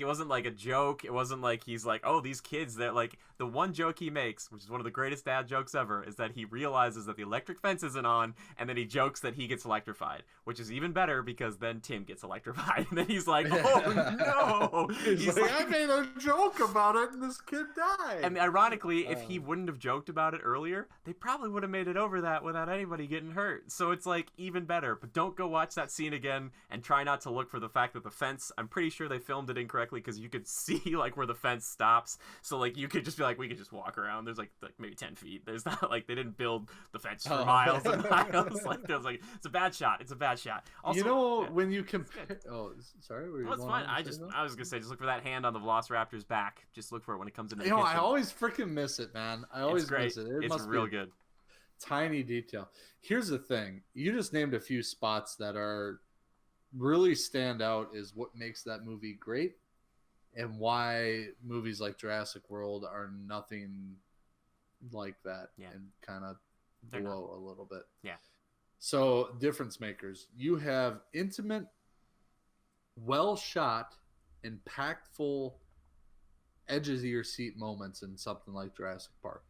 it wasn't like a joke. It wasn't like he's like, oh, these kids, that like, the one joke he makes, which is one of the greatest dad jokes ever, is that he realizes that the electric fence isn't on, and then he jokes that he gets electrified, which is even better because then Tim gets electrified, and then he's like, oh no, he's like, I made a joke about it, and this kid died. And ironically, if he wouldn't have joked about it earlier, they probably would have made it over that without anybody getting hurt. So it's like even better. But don't go watch that scene again and try not to look for the fact that the fence, I'm pretty sure they filmed it incorrectly because you could see like where the fence stops. So like you could just be like, we could just walk around. There's like maybe 10 feet. There's not like they didn't build the fence for miles and miles. Like there's like, it's a bad shot. It's a bad shot. Also, you know, when you compare, sorry, well, it's fine. I was gonna say, just look for that hand on the Velociraptor's back. Just look for it when it comes into the kitchen. I always freaking miss it, man. I always miss it. It's must real good. Tiny detail. Here's the thing: you just named a few spots that are really stand out. Is what makes that movie great, and why movies like Jurassic World are nothing like that, and kind of blow a little bit. Yeah. So, difference makers. You have intimate, well shot, impactful, edges of your seat moments in something like Jurassic Park.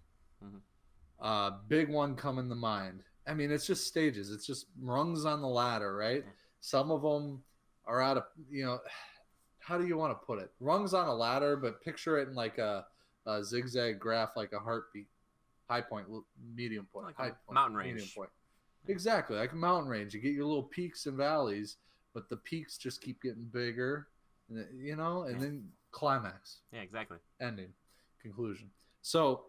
Big one coming to mind. I mean, it's just stages. It's just rungs on the ladder, right? Yeah. Some of them are out of, how do you want to put it? Rungs on a ladder, but picture it in like a zigzag graph, like a heartbeat. High point, medium point, like high point, mountain range. Medium point. Exactly, like a mountain range. You get your little peaks and valleys, but the peaks just keep getting bigger, and then climax. Yeah, exactly. Ending, conclusion. So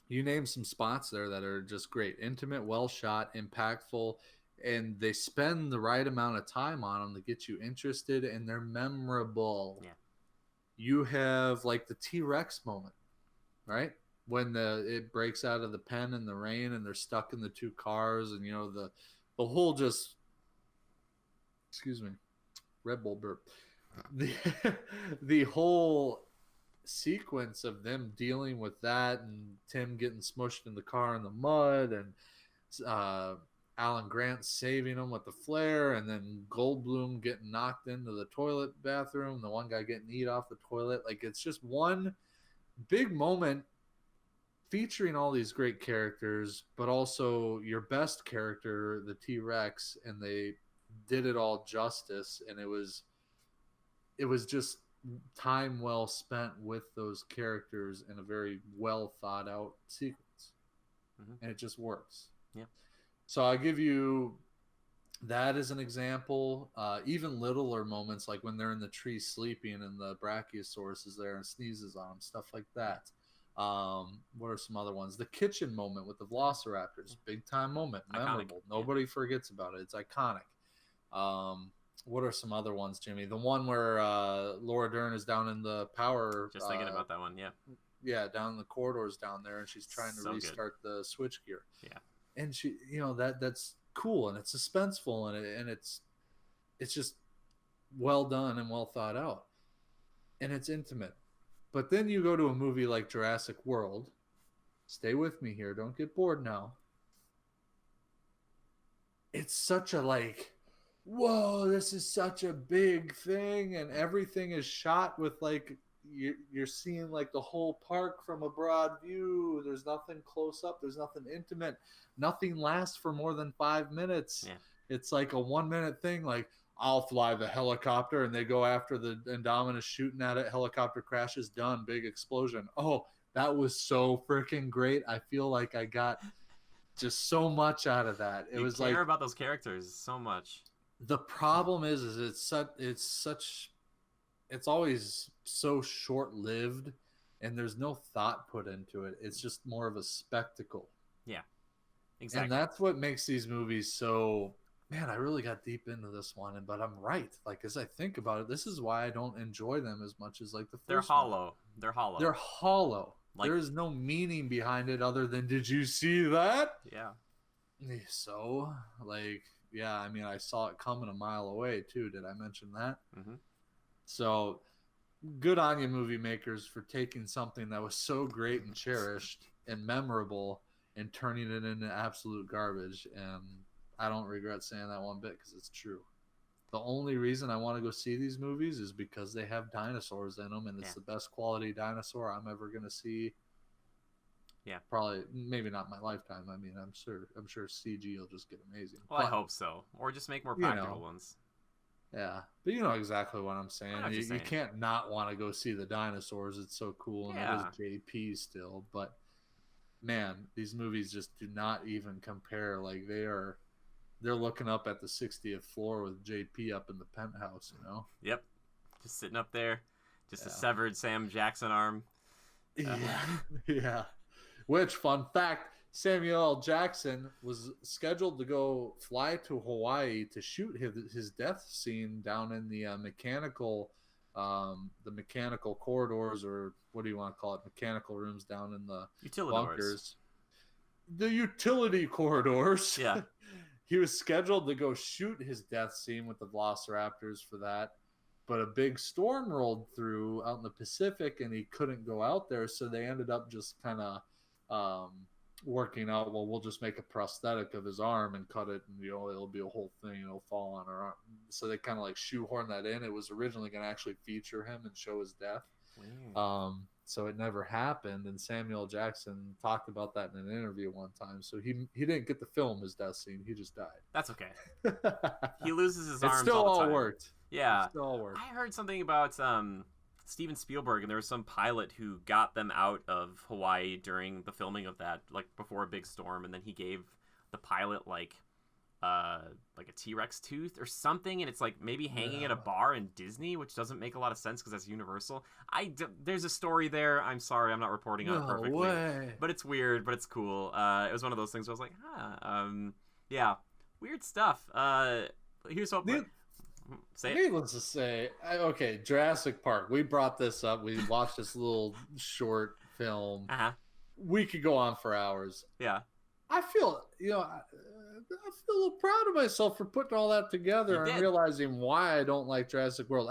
you name some spots there that are just great. Intimate, well shot, impactful, and they spend the right amount of time on them to get you interested, and they're memorable. Yeah. You have like the T-Rex moment, right? When it breaks out of the pen in the rain and they're stuck in the two cars, and the whole just, excuse me, Red Bull burp, the whole sequence of them dealing with that, and Tim getting smushed in the car in the mud, and Alan Grant saving him with the flare, and then Goldblum getting knocked into the toilet bathroom, the one guy getting eat off the toilet. Like, it's just one big moment featuring all these great characters, but also your best character, the T-Rex, and they did it all justice, and it was just time well spent with those characters in a very well thought out sequence. And it just works. Yeah. So I'll give you that as an example. Even littler moments, like when they're in the tree sleeping and the Brachiosaurus is there and sneezes on them, stuff like that. What are some other ones? The kitchen moment with the Velociraptors, big time moment, memorable. Nobody forgets about it. It's iconic. What are some other ones, Jimmy? The one where Laura Dern is down in the power. Just thinking about that one, yeah. Yeah, down in the corridors down there, and she's trying to restart the switchgear. Yeah, and she, that's cool, and it's suspenseful, and it's just well done and well thought out, and it's intimate. But then you go to a movie like Jurassic World. Stay with me here. Don't get bored now. It's such a whoa, this is such a big thing, and everything is shot with you're seeing the whole park from a broad view. There's nothing close up. There's nothing intimate. Nothing lasts for more than 5 minutes. Yeah. It's like a 1 minute thing. I'll fly the helicopter, and they go after the Indominus, shooting at it. Helicopter crashes, done, big explosion. Oh, that was so freaking great. I feel like I got just so much out of that. It was care about those characters so much. The problem is it's always so short-lived, and there's no thought put into it. It's just more of a spectacle. Yeah, exactly. And that's what makes these movies so... Man, I really got deep into this one, but I'm right. As I think about it, this is why I don't enjoy them as much as the first They're hollow. One. They're hollow. They're hollow. There is no meaning behind it other than, did you see that? Yeah. So, yeah, I mean, I saw it coming a mile away, too. Did I mention that? Mm-hmm. So, good on you, movie makers, for taking something that was so great and cherished and memorable and turning it into absolute garbage. And I don't regret saying that one bit, because it's true. The only reason I want to go see these movies is because they have dinosaurs in them, and it's the best quality dinosaur I'm ever going to see. Yeah. Probably, maybe not my lifetime. I mean, I'm sure CG will just get amazing. Well, I hope so. Or just make more practical ones. Yeah. But you know exactly what I'm saying. You can't not want to go see the dinosaurs. It's so cool, and it is JP still. But man, these movies just do not even compare. Like they're looking up at the 60th floor with JP up in the penthouse, you know? Yep. Just sitting up there. Just a Yeah. severed Sam Jackson arm. Yeah. Yeah. Which, fun fact, Samuel L. Jackson was scheduled to go fly to Hawaii to shoot his death scene down in the mechanical corridors, or what do you want to call it? Mechanical rooms down in the Utilidors. bunkers. The utility corridors. Yeah. He was scheduled to go shoot his death scene with the Velociraptors for that, but a big storm rolled through out in the Pacific and he couldn't go out there, so they ended up just kind of working out, well, we'll just make a prosthetic of his arm and cut it, and it'll be a whole thing, it'll fall on our arm. So they kind of like shoehorned that in. It was originally going to actually feature him and show his death. So it never happened, and Samuel Jackson talked about that in an interview one time. So he didn't get to film his death scene. He just died. That's okay. He loses his It arms still all the all time. worked. Yeah. It still all worked. I heard something about Steven Spielberg, and there was some pilot who got them out of Hawaii during the filming of that, like before a big storm, and then he gave the pilot like a T-Rex tooth or something, and it's like maybe hanging at a bar in Disney, which doesn't make a lot of sense because that's Universal. There's a story there. I'm sorry, I'm not reporting on it perfectly, way. but it's weird, but it's cool. It was one of those things where I was like, yeah, weird stuff. Here's what. Say it. Needless to say, okay, Jurassic Park. We brought this up. We watched this little short film. We could go on for hours. Yeah. I feel, I feel a little proud of myself for putting all that together and realizing why I don't like Jurassic World.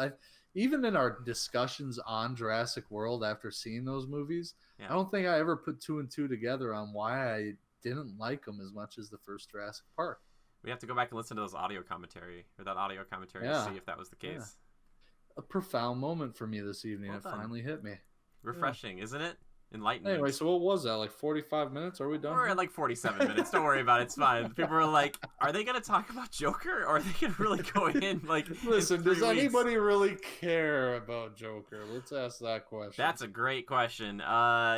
Even in our discussions on Jurassic World after seeing those movies, I don't think I ever put two and two together on why I didn't like them as much as the first Jurassic Park. We have to go back and listen to that audio commentary to see if that was the case. Yeah. A profound moment for me this evening. Well, it finally hit me. Refreshing, isn't it? Enlightening. Anyway, so what was that? Like 45 minutes? Are we done? We're at like 47 minutes. Don't worry about it. It's fine. People are like, are they going to talk about Joker? Or are they going to really go in like Listen, in 3 does weeks? Anybody really care about Joker? Let's ask that question. That's a great question. I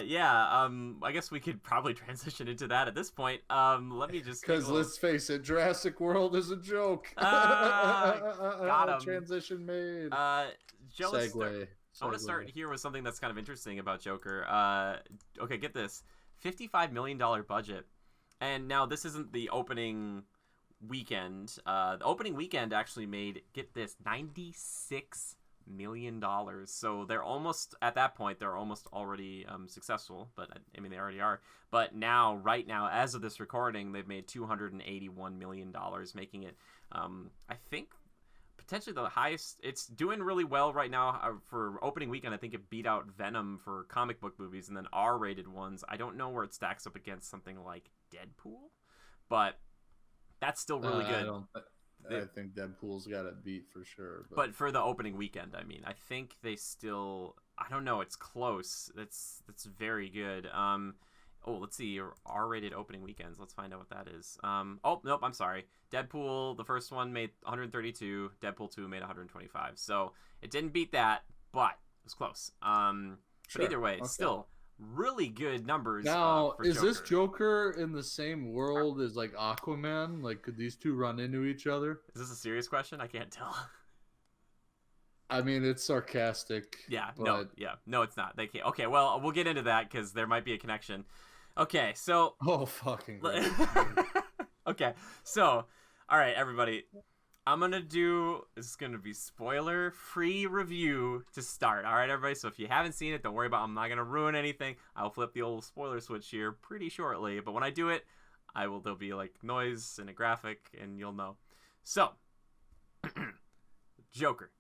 guess we could probably transition into that at this point. Let me just... Because let's face it, Jurassic World is a joke. Got him. Transition made. Joe, Segue. I want to start here with something that's kind of interesting about Joker. Okay, get this. $55 million budget. And now this isn't the opening weekend. The opening weekend actually made, get this, $96 million. So they're almost, at that point, they're almost already successful. But, I mean, they already are. But now, right now, as of this recording, they've made $281 million, making it, I think, potentially the highest. It's doing really well right now for opening weekend. I think it beat out Venom for comic book movies, and then R-rated ones. I don't know where it stacks up against something like Deadpool, but that's still really good. I think Deadpool's got it beat for sure. But for the opening weekend, I mean, I think they still. I don't know. It's close. That's very good. Let's see. R-rated opening weekends. Let's find out what that is. Nope. I'm sorry. Deadpool, the first one, made 132. Deadpool 2 made 125. So it didn't beat that, but it was close. But either way, still really good numbers. Now, for is Joker. this Joker in the same world as like Aquaman? Like, could these two run into each other? Is this a serious question? I can't tell. I mean, it's sarcastic. Yeah. But... No, it's not. They can't. Okay. Well, we'll get into that because there might be a connection. Okay, so... Oh, fucking God. Okay, so... All right, everybody. I'm going to do... This is going to be spoiler-free review to start. All right, everybody? So if you haven't seen it, don't worry about it. I'm not going to ruin anything. I'll flip the old spoiler switch here pretty shortly. But when I do it, there'll be, like, noise and a graphic, and you'll know. So, Joker.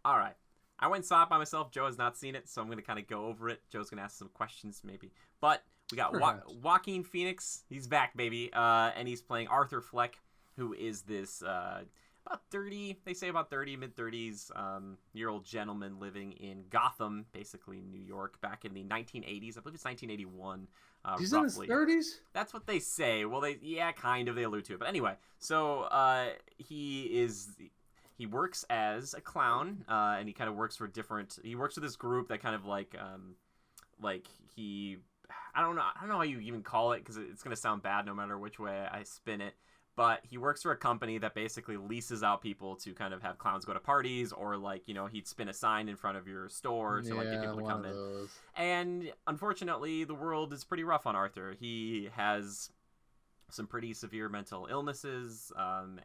All right. I went and saw it by myself. Joe has not seen it, so I'm going to kind of go over it. Joe's going to ask some questions, maybe. But... We got Joaquin Phoenix. He's back, baby. And he's playing Arthur Fleck, who is this about 30, they say about 30, mid-30s year-old gentleman living in Gotham, basically New York, back in the 1980s. I believe it's 1981. He's roughly. In his 30s? That's what they say. Well, kind of. They allude to it. But anyway, so he works as a clown, and he kind of works for he works with this group that kind of I don't know how you even call it, because it's going to sound bad no matter which way I spin it. But he works for a company that basically leases out people to kind of have clowns go to parties, or like, he'd spin a sign in front of your store to like get Yeah, people to one come of in. those. And unfortunately, the world is pretty rough on Arthur. He has some pretty severe mental illnesses,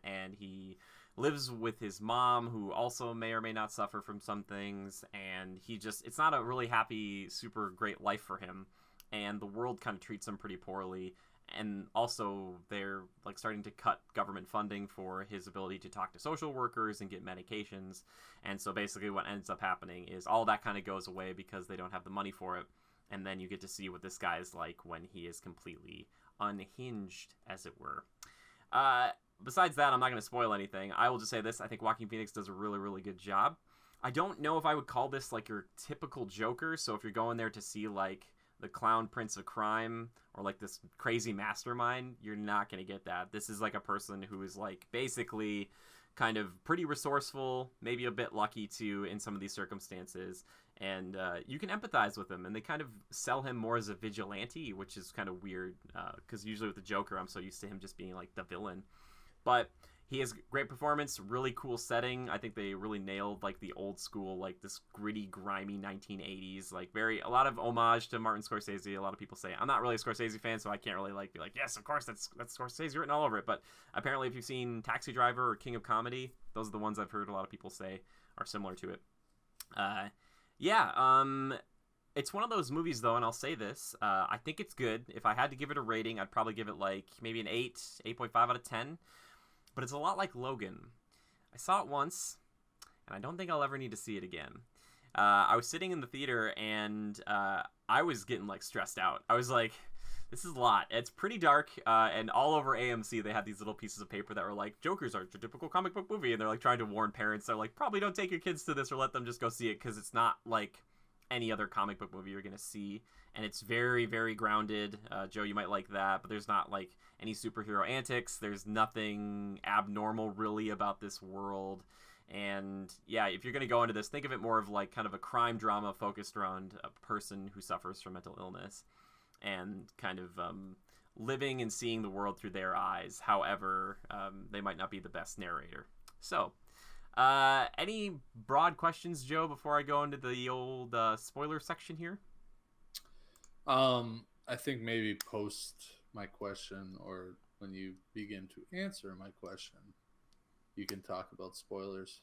and he lives with his mom, who also may or may not suffer from some things, and it's not a really happy, super great life for him, and the world kind of treats him pretty poorly. And also, they're like starting to cut government funding for his ability to talk to social workers and get medications. And so basically what ends up happening is all that kind of goes away because they don't have the money for it. And then you get to see what this guy is like when he is completely unhinged, as it were. Besides that, I'm not going to spoil anything. I will just say this. I think Joaquin Phoenix does a really, really good job. I don't know if I would call this like your typical Joker. So if you're going there to see like the clown prince of crime or like this crazy mastermind, you're not going to get that. This is like a person who is like basically kind of pretty resourceful, maybe a bit lucky too in some of these circumstances, and you can empathize with him, and they kind of sell him more as a vigilante, which is kind of weird, because usually with the Joker I'm so used to him just being like the villain. But he has great performance, really cool setting. I think they really nailed like the old school, like this gritty, grimy 1980s, like a lot of homage to Martin Scorsese. A lot of people say I'm not really a Scorsese fan, so I can't really like be like, yes, of course that's Scorsese written all over it. But apparently, if you've seen Taxi Driver or King of Comedy, those are the ones I've heard a lot of people say are similar to it. It's one of those movies though, and I'll say this: I think it's good. If I had to give it a rating, I'd probably give it like maybe an 8.5 out of 10. But it's a lot like Logan. I saw it once, and I don't think I'll ever need to see it again. I was sitting in the theater, and I was getting like stressed out. I was like, this is a lot. It's pretty dark, and all over AMC they had these little pieces of paper that were like, Jokers aren't your typical comic book movie, and they're like trying to warn parents. They're like, probably don't take your kids to this or let them just go see it, because it's not like any other comic book movie you're going to see. And it's very, very grounded. Joe, you might like that, but there's not like any superhero antics. There's nothing abnormal really about this world. And yeah, if you're going to go into this, think of it more of like kind of a crime drama focused around a person who suffers from mental illness and kind of living and seeing the world through their eyes. However, they might not be the best narrator. So, any broad questions, Joe, before I go into the old spoiler section here? I think maybe post my question, or when you begin to answer my question, you can talk about spoilers,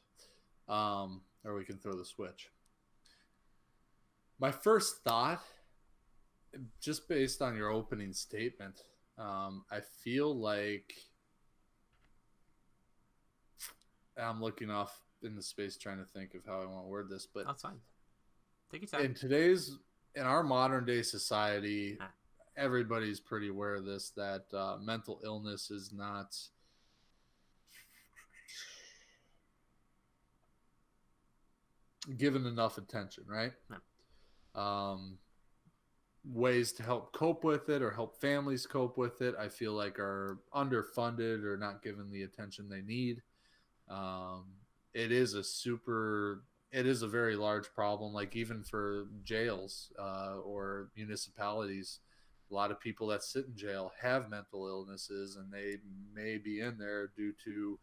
or we can throw the switch. My first thought, just based on your opening statement, I feel like I'm looking off in the space trying to think of how I want to word this, but that's fine. Take your time. In our modern day society, everybody's pretty aware of this, that mental illness is not given enough attention, right? Yeah. Ways to help cope with it or help families cope with it, I feel like are underfunded or not given the attention they need. It is a very large problem, like even for jails or municipalities. A lot of people that sit in jail have mental illnesses, and they may be in there due to,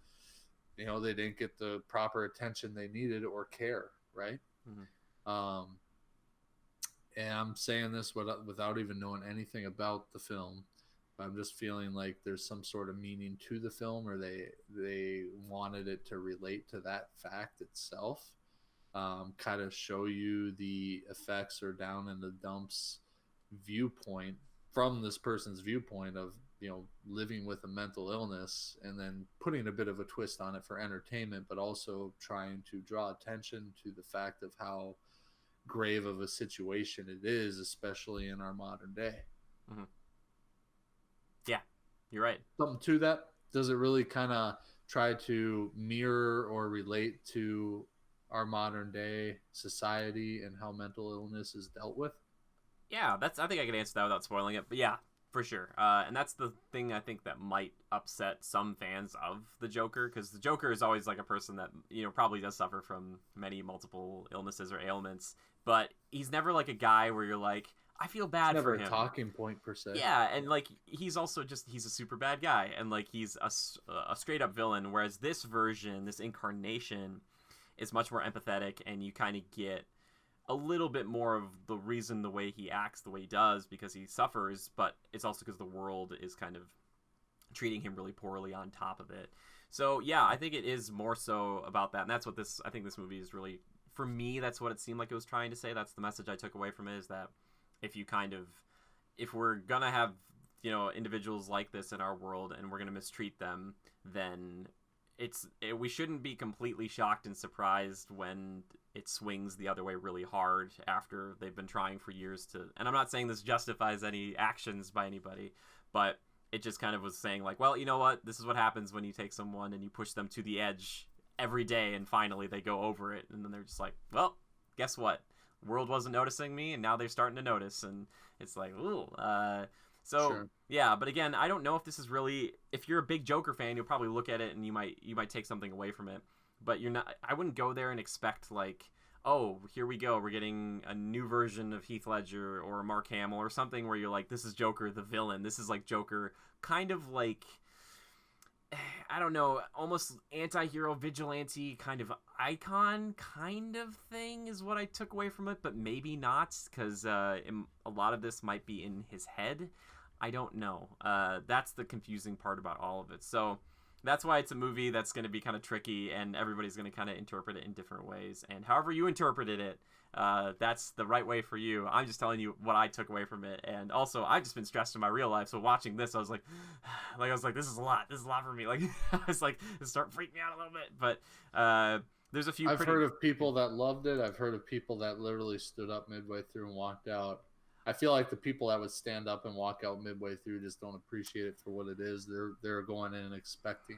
they didn't get the proper attention they needed or care, right? Mm-hmm. And I'm saying this without even knowing anything about the film. I'm just feeling like there's some sort of meaning to the film, or they wanted it to relate to that fact itself. Kind of show you the effects or down in the dumps viewpoint from this person's viewpoint of living with a mental illness, and then putting a bit of a twist on it for entertainment, but also trying to draw attention to the fact of how grave of a situation it is, especially in our modern day. Mm-hmm. Yeah, you're right. Something to that. Does it really kind of try to mirror or relate to our modern day society and how mental illness is dealt with? Yeah, I think I can answer that without spoiling it, but yeah, for sure. And that's the thing I think that might upset some fans of the Joker, because the Joker is always like a person that probably does suffer from multiple illnesses or ailments, but he's never like a guy where you're like, I feel It's bad never for a him. talking point per se. Yeah, and like he's also just he's a super bad guy, and like he's a straight up villain. Whereas this version, this incarnation, is much more empathetic, and you kind of get a little bit more of the reason the way he acts the way he does because he suffers, but it's also because the world is kind of treating him really poorly on top of it. So yeah, I think it is more so about that, and that's what this. I think this movie is really, for me, that's what it seemed like it was trying to say. That's the message I took away from it, is that if you kind of, if we're gonna have, individuals like this in our world and we're gonna mistreat them, then we shouldn't be completely shocked and surprised when it swings the other way really hard after they've been trying for years to. And I'm not saying this justifies any actions by anybody, but it just kind of was saying like, well, you know what, this is what happens when you take someone and you push them to the edge every day, and finally they go over it, and then they're just like, well, guess what, the world wasn't noticing me, and now they're starting to notice. And it's like, ooh. So Sure. yeah, but again, I don't know if this is really, if you're a big Joker fan, you'll probably look at it and you might take something away from it, but you're not. I wouldn't go there and expect like, oh, here we go, we're getting a new version of Heath Ledger or Mark Hamill or something where you're like, this is Joker the villain. This is like Joker kind of like, I don't know, almost anti-hero vigilante kind of icon kind of thing is what I took away from it, but maybe not, because a lot of this might be in his head. I don't know. That's the confusing part about all of it. So that's why it's a movie that's going to be kind of tricky, and everybody's going to kind of interpret it in different ways. And however you interpreted it, that's the right way for you. I'm just telling you what I took away from it. And also, I've just been stressed in my real life, so watching this, I was like, this is a lot. This is a lot for me. Like, I was like, it started freaking me out a little bit. But there's a few. I've heard of people that loved it. I've heard of people that literally stood up midway through and walked out. I feel like the people that would stand up and walk out midway through just don't appreciate it for what it is. They're going in expecting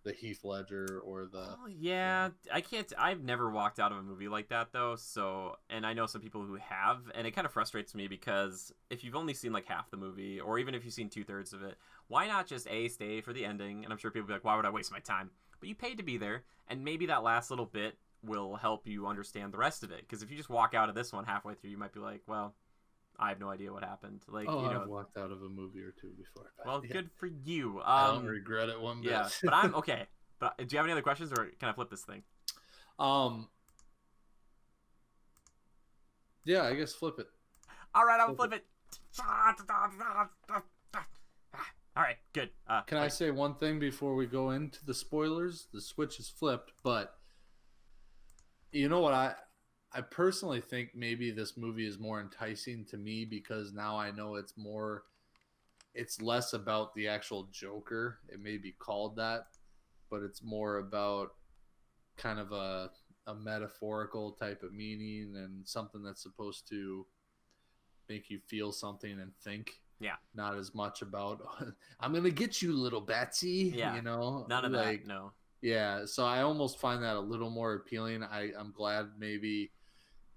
the Heath Ledger or the. Oh, yeah, I can't. I've never walked out of a movie like that though. So, and I know some people who have, and it kind of frustrates me because if you've only seen like half the movie, or even if you've seen 2/3 of it, why not just stay for the ending? And I'm sure people will be like, why would I waste my time? But you paid to be there, and maybe that last little bit will help you understand the rest of it. Because if you just walk out of this one halfway through, you might be like, well, I have no idea what happened. Like, I've walked out of a movie or two before. Well, yeah. Good for you. I don't regret it one bit. Yeah, but I'm okay. But do you have any other questions, or can I flip this thing? Yeah, I guess flip it. All right, I'll flip it. All right, good. Can I say one thing before we go into the spoilers? The switch is flipped, but you know what? I personally think maybe this movie is more enticing to me because now I know it's less about the actual Joker. It may be called that, but it's more about kind of a metaphorical type of meaning and something that's supposed to make you feel something and think. Yeah. Not as much about, I'm going to get you, little Betsy. Yeah. None of that, no. Yeah, so I almost find that a little more appealing. I'm glad maybe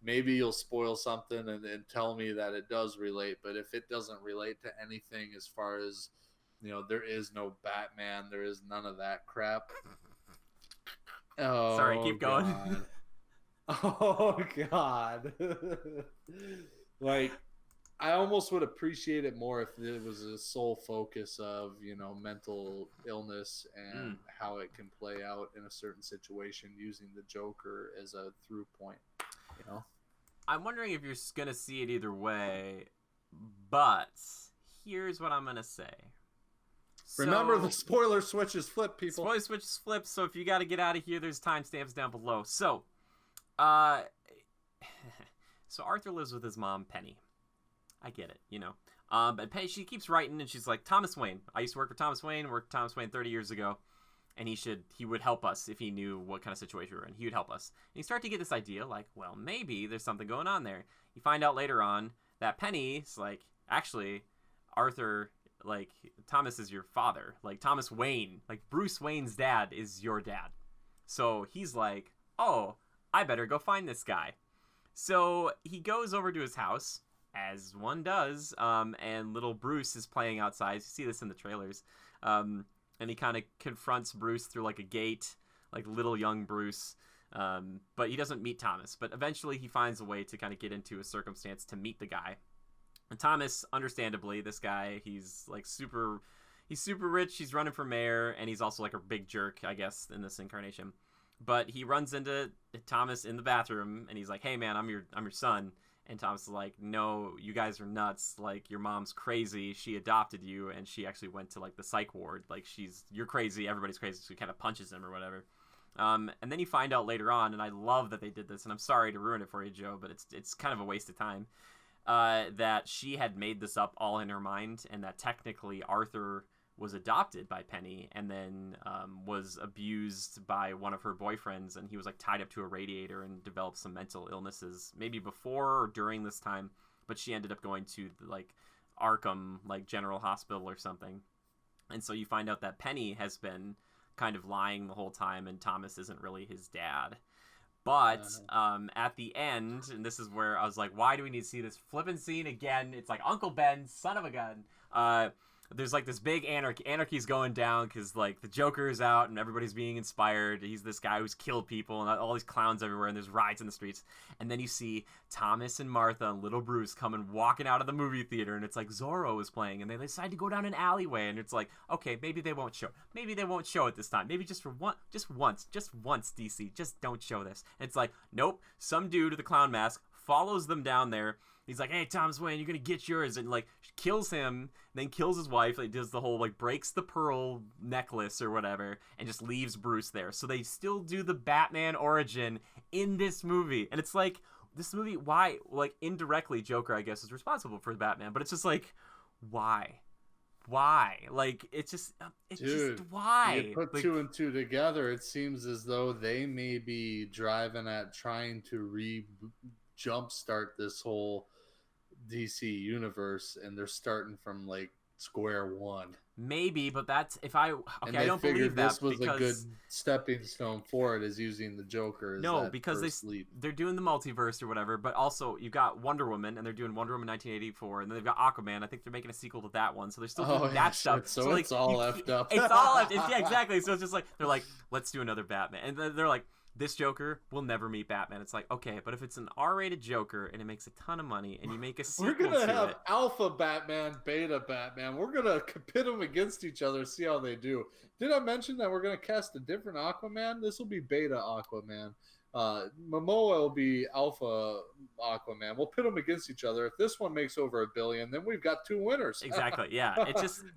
you'll spoil something and tell me that it does relate. But if it doesn't relate to anything as far as, there is no Batman, there is none of that crap. Oh, sorry, keep going. God. Oh, God. Like, I almost would appreciate it more if it was a sole focus of, mental illness and how it can play out in a certain situation using the Joker as a through point, I'm wondering if you're going to see it either way, but here's what I'm going to say. Remember, the spoiler switch is flipped, people. Spoiler switch is flipped, so if you got to get out of here, there's timestamps down below. So, so Arthur lives with his mom, Penny. I get it, But Penny, she keeps writing, and she's like, Thomas Wayne. I used to work for Thomas Wayne, worked for Thomas Wayne 30 years ago, and he would help us if he knew what kind of situation we were in. He would help us. And you start to get this idea, like, well, maybe there's something going on there. You find out later on that Penny's like, actually, Arthur, like, Thomas is your father. Like, Thomas Wayne, like, Bruce Wayne's dad is your dad. So he's like, oh, I better go find this guy. So he goes over to his house, as one does, and little Bruce is playing outside. You see this in the trailers. And he kind of confronts Bruce through, like, a gate, like little young Bruce. But he doesn't meet Thomas. But eventually he finds a way to kind of get into a circumstance to meet the guy. And Thomas, understandably, this guy, he's super rich. He's running for mayor, and he's also like a big jerk, I guess, in this incarnation. But he runs into Thomas in the bathroom, and he's like, "Hey, man, I'm your son." And Thomas is like, "No, you guys are nuts. Like, your mom's crazy. She adopted you, and she actually went to like the psych ward. Like, you're crazy. Everybody's crazy." So he kind of punches him or whatever. And then you find out later on, and I love that they did this. And I'm sorry to ruin it for you, Joe, but it's kind of a waste of time. That she had made this up all in her mind, and that technically Arthur was adopted by Penny and then was abused by one of her boyfriends, and he was like tied up to a radiator and developed some mental illnesses maybe before or during this time, but she ended up going to like Arkham like General Hospital or something. And so you find out that Penny has been kind of lying the whole time, and Thomas isn't really his dad. But at the end, and this is where I was like, why do we need to see this flippin' scene again? It's like Uncle Ben, son of a gun. There's like this big anarchy's going down because like the Joker is out and everybody's being inspired. He's this guy who's killed people and all these clowns everywhere, and there's riots in the streets. And then you see Thomas and Martha and little Bruce coming walking out of the movie theater, and it's like Zorro is playing, and they decide to go down an alleyway, and it's like, okay, maybe they won't show it this time. Maybe just once, DC, just don't show this. And it's like, nope, some dude with a clown mask follows them down there. He's like, "Hey, Thomas Wayne, you're gonna get yours," and like kills him, then kills his wife. Like does the whole like breaks the pearl necklace or whatever, and just leaves Bruce there. So they still do the Batman origin in this movie, and it's like this movie. Why? Like indirectly, Joker, I guess, is responsible for Batman, but it's just like, why? Like it's just why? You put like, two and two together, it seems as though they may be driving at trying to jumpstart this whole DC universe, and they're starting from like square one. Maybe, but that's I don't believe that this was because a good stepping stone for it, is using the Joker as because they're doing the multiverse or whatever. But also you got Wonder Woman, and they're doing Wonder Woman 1984, and then they've got Aquaman. I think they're making a sequel to that one, so they're still doing that stuff. So like, it's all effed up. It's all effed. Yeah, exactly. So it's just like they're like, let's do another Batman, and they're like, this Joker will never meet Batman. It's like, okay, but if it's an R-rated Joker and it makes a ton of money and you make a sequel to it, we're gonna have Alpha Batman, Beta Batman. We're gonna pit them against each other, see how they do. Did I mention that we're gonna cast a different Aquaman? This will be Beta Aquaman. Momoa will be Alpha Aquaman. We'll pit them against each other. If this one makes over $1 billion, then we've got two winners. Exactly. Yeah.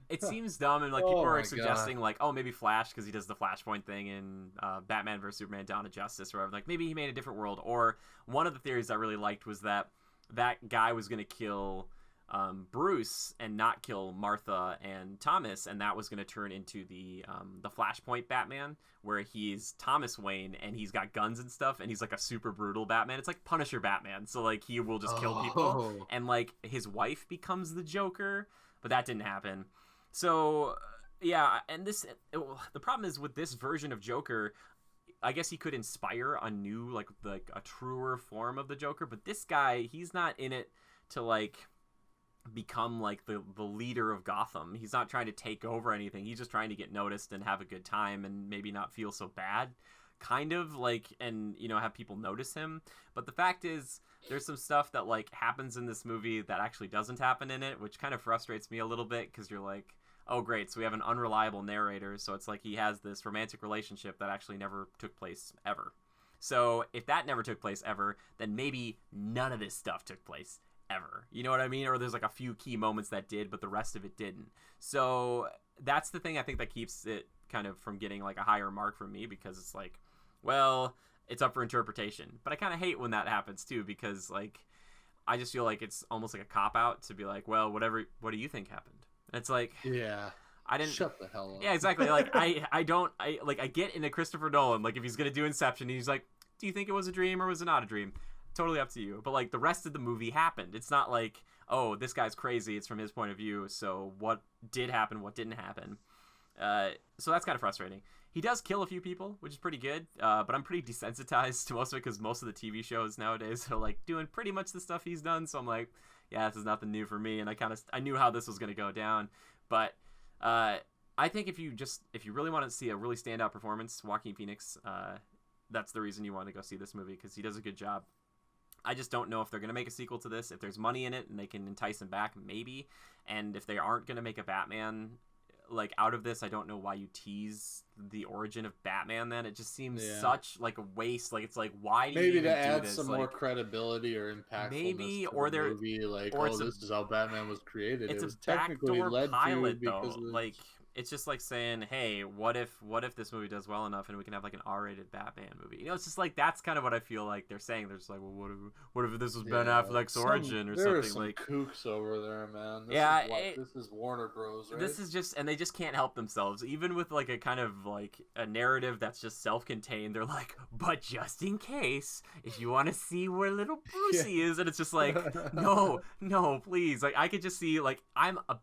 It seems dumb, and like people are suggesting like, oh, maybe Flash because he does the Flashpoint thing in Batman vs Superman: Dawn of Justice or whatever. Like maybe he made a different world. Or one of the theories I really liked was that guy was going to kill Bruce and not kill Martha and Thomas, and that was going to turn into the Flashpoint Batman, where he's Thomas Wayne and he's got guns and stuff, and he's like a super brutal Batman. It's like Punisher Batman, so like he will just kill people, and like his wife becomes the Joker, but that didn't happen. So yeah, and the problem is with this version of Joker, I guess he could inspire a new like a truer form of the Joker, but this guy, he's not in it to like become like the leader of Gotham. He's not trying to take over anything. He's just trying to get noticed and have a good time and maybe not feel so bad, kind of like, and have people notice him. But the fact is, there's some stuff that like happens in this movie that actually doesn't happen in it, which kind of frustrates me a little bit, because you're like, oh great, so we have an unreliable narrator, so it's like he has this romantic relationship that actually never took place ever. So if that never took place ever, then maybe none of this stuff took place ever. You know what I mean? Or there's like a few key moments that did, but the rest of it didn't. So that's the thing I think that keeps it kind of from getting like a higher mark for me, because it's like, well, it's up for interpretation. But I kind of hate when that happens too, because like I just feel like it's almost like a cop-out to be like, well, what do you think happened? And it's like, yeah, I didn't shut the hell up. Yeah, exactly. Like I get into Christopher Nolan, like if he's gonna do Inception, he's like, do you think it was a dream or was it not a dream? Totally up to you. But like the rest of the movie happened. It's not like, oh, this guy's crazy, it's from his point of view, so what did happen, what didn't happen. So that's kind of frustrating. He does kill a few people, which is pretty good, but I'm pretty desensitized to most of it, because most of the TV shows nowadays are like doing pretty much the stuff he's done, so I'm like, yeah, this is nothing new for me, and I knew how this was going to go down. But I think if you really want to see a really standout performance, Joaquin Phoenix, that's the reason you want to go see this movie, because he does a good job. I just don't know if they're gonna make a sequel to this. If there's money in it and they can entice him back, maybe. And if they aren't gonna make a Batman like out of this, I don't know why you tease the origin of Batman. Then it just seems such like a waste. Like it's like, why do you maybe even to add do this? some like, more credibility or impactfulness maybe, to or the there, movie, like, or oh, this is how Batman was created. it's It was a technically backdoor led pilot to because though. of Like it's just like saying, hey, what if this movie does well enough and we can have like an R-rated Batman movie? You know, it's just like that's kind of what I feel like they're saying. They're just like, well, what if this was Ben Affleck's origin or there something? Are some like kooks over there, man. This is Warner Bros. Right? This is just, and they just can't help themselves. Even with like a kind of like a narrative that's just self-contained, they're like, but just in case, if you want to see where little Brucey is, and it's just like, no, please. Like I could just see, like, I'm a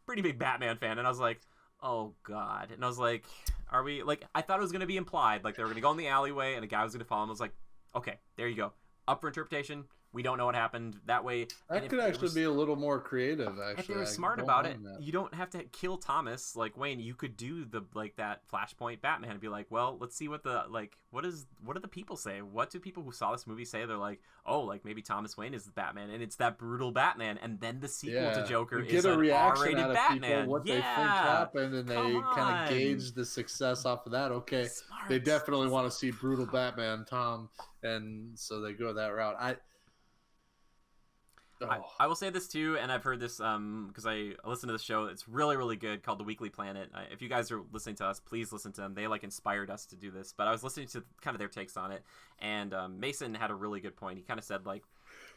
pretty big Batman fan, and I was like, oh god. And I was like, are we, like, I thought it was going to be implied, like they were going to go in the alleyway and a guy was going to follow him. I was like, okay, there you go, up for interpretation. We don't know what happened that way. That could actually be a little more creative. Actually, if they were smart about it, you don't have to kill Thomas. Like Wayne, you could do the like that Flashpoint Batman and be like, well, let's see what the like what do the people say? What do people who saw this movie say? They're like, oh, like maybe Thomas Wayne is the Batman, and it's that brutal Batman, and then the sequel to Joker is an R-rated Batman. What they think happened, and they kind of gauge the success off of that. Okay, smart. They definitely want to see brutal Batman, Tom, and so they go that route. I will say this too, and I've heard this because I listened to this show. It's really, really good, called The Weekly Planet. If you guys are listening to us, please listen to them. They like inspired us to do this. But I was listening to kind of their takes on it, and Mason had a really good point. He kind of said, like,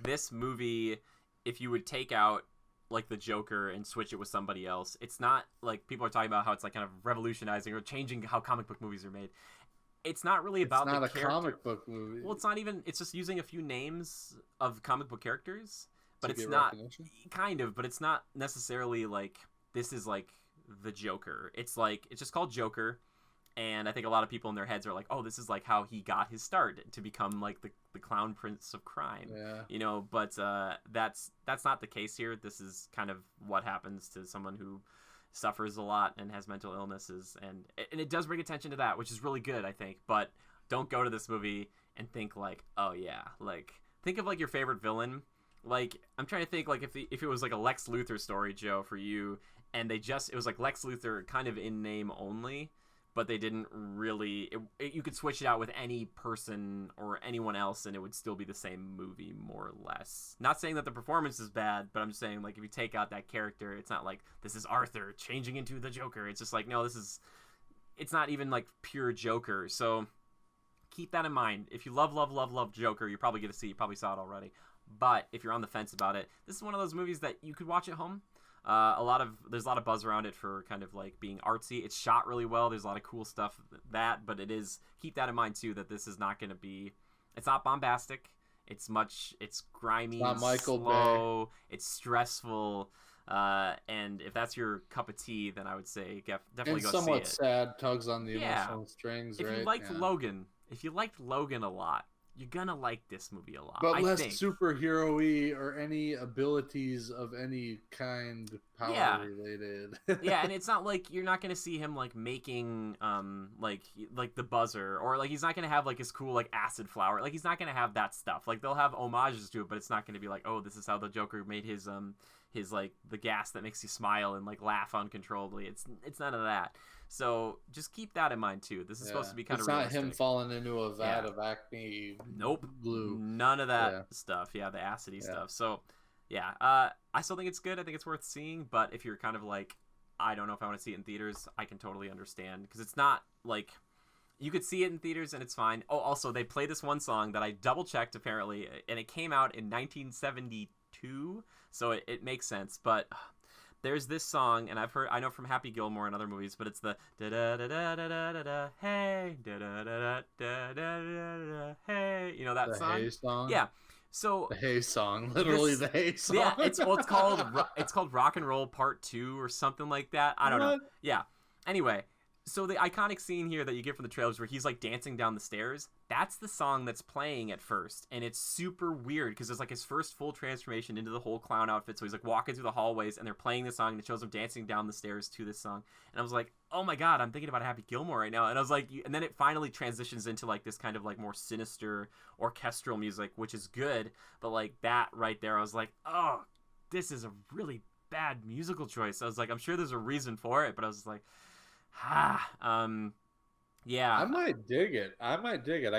this movie, if you would take out like the Joker and switch it with somebody else, it's not like people are talking about how it's like kind of revolutionizing or changing how comic book movies are made. It's not really about the character. It's not a comic book movie. Well, it's not even. It's just using a few names of comic book characters. But it's not kind of, but it's not necessarily like this is like the Joker. It's like it's just called Joker, and I think a lot of people in their heads are like, oh, this is like how he got his start to become like the clown prince of crime. Yeah. You know, but that's not the case here. This is kind of what happens to someone who suffers a lot and has mental illnesses, and it does bring attention to that, which is really good, I think. But don't go to this movie and think like, oh yeah, like think of like your favorite villain. Like, I'm trying to think, like, if it was, like, a Lex Luthor story, Joe, for you, and it was, like, Lex Luthor kind of in name only, but they didn't really, you could switch it out with any person or anyone else, and it would still be the same movie, more or less. Not saying that the performance is bad, but I'm just saying, like, if you take out that character, it's not like, this is Arthur changing into the Joker. It's just like, no, it's not even, like, pure Joker, so keep that in mind. If you love Joker, you're probably going to see, you probably saw it already. But if you're on the fence about it, this is one of those movies that you could watch at home. There's a lot of buzz around it for kind of like being artsy. It's shot really well. There's a lot of cool stuff but keep that in mind too, that this is not going to be, it's not bombastic. It's grimy, it's not Michael slow, Bay. It's stressful. And if that's your cup of tea, then I would say definitely go see it. Somewhat sad, tugs on the emotional strings, right? If you liked Logan a lot, you're gonna like this movie a lot. But less superhero-y or any abilities of any kind power related. Yeah, and it's not like you're not gonna see him like making like the buzzer, or like he's not gonna have like his cool like acid flower. Like he's not gonna have that stuff. Like they'll have homages to it, but it's not gonna be like, oh, this is how the Joker made his like the gas that makes you smile and like laugh uncontrollably. It's none of that. So just keep that in mind too. This is supposed to be kind of realistic. It's not him falling into a vat of acne. Nope. Blue. None of that stuff. Yeah, the acidy stuff. So yeah, I still think it's good. I think it's worth seeing. But if you're kind of like, I don't know if I want to see it in theaters, I can totally understand, because it's not like you could see it in theaters and it's fine. Oh, also they play this one song that I double checked apparently, and it came out in 1972, so it makes sense. But there's this song, and I know from Happy Gilmore and other movies, but it's the da da da da da da da hey da da da da da da hey, you know that song? The Hay song. Yeah. So the Hay song, literally the Hay song. Yeah, it's called Rock and Roll Part 2 or something like that. I don't know. Yeah. Anyway, So the iconic scene here that you get from the trailers where he's like dancing down the stairs, that's the song that's playing at first. And it's super weird because it's like his first full transformation into the whole clown outfit. So he's like walking through the hallways and they're playing the song and it shows him dancing down the stairs to this song. And I was like, oh my God, I'm thinking about Happy Gilmore right now. And I was like, and then it finally transitions into like this kind of like more sinister orchestral music, which is good. But like that right there, I was like, oh, this is a really bad musical choice. I was like, I'm sure there's a reason for it, but I was like, yeah. I might dig it. I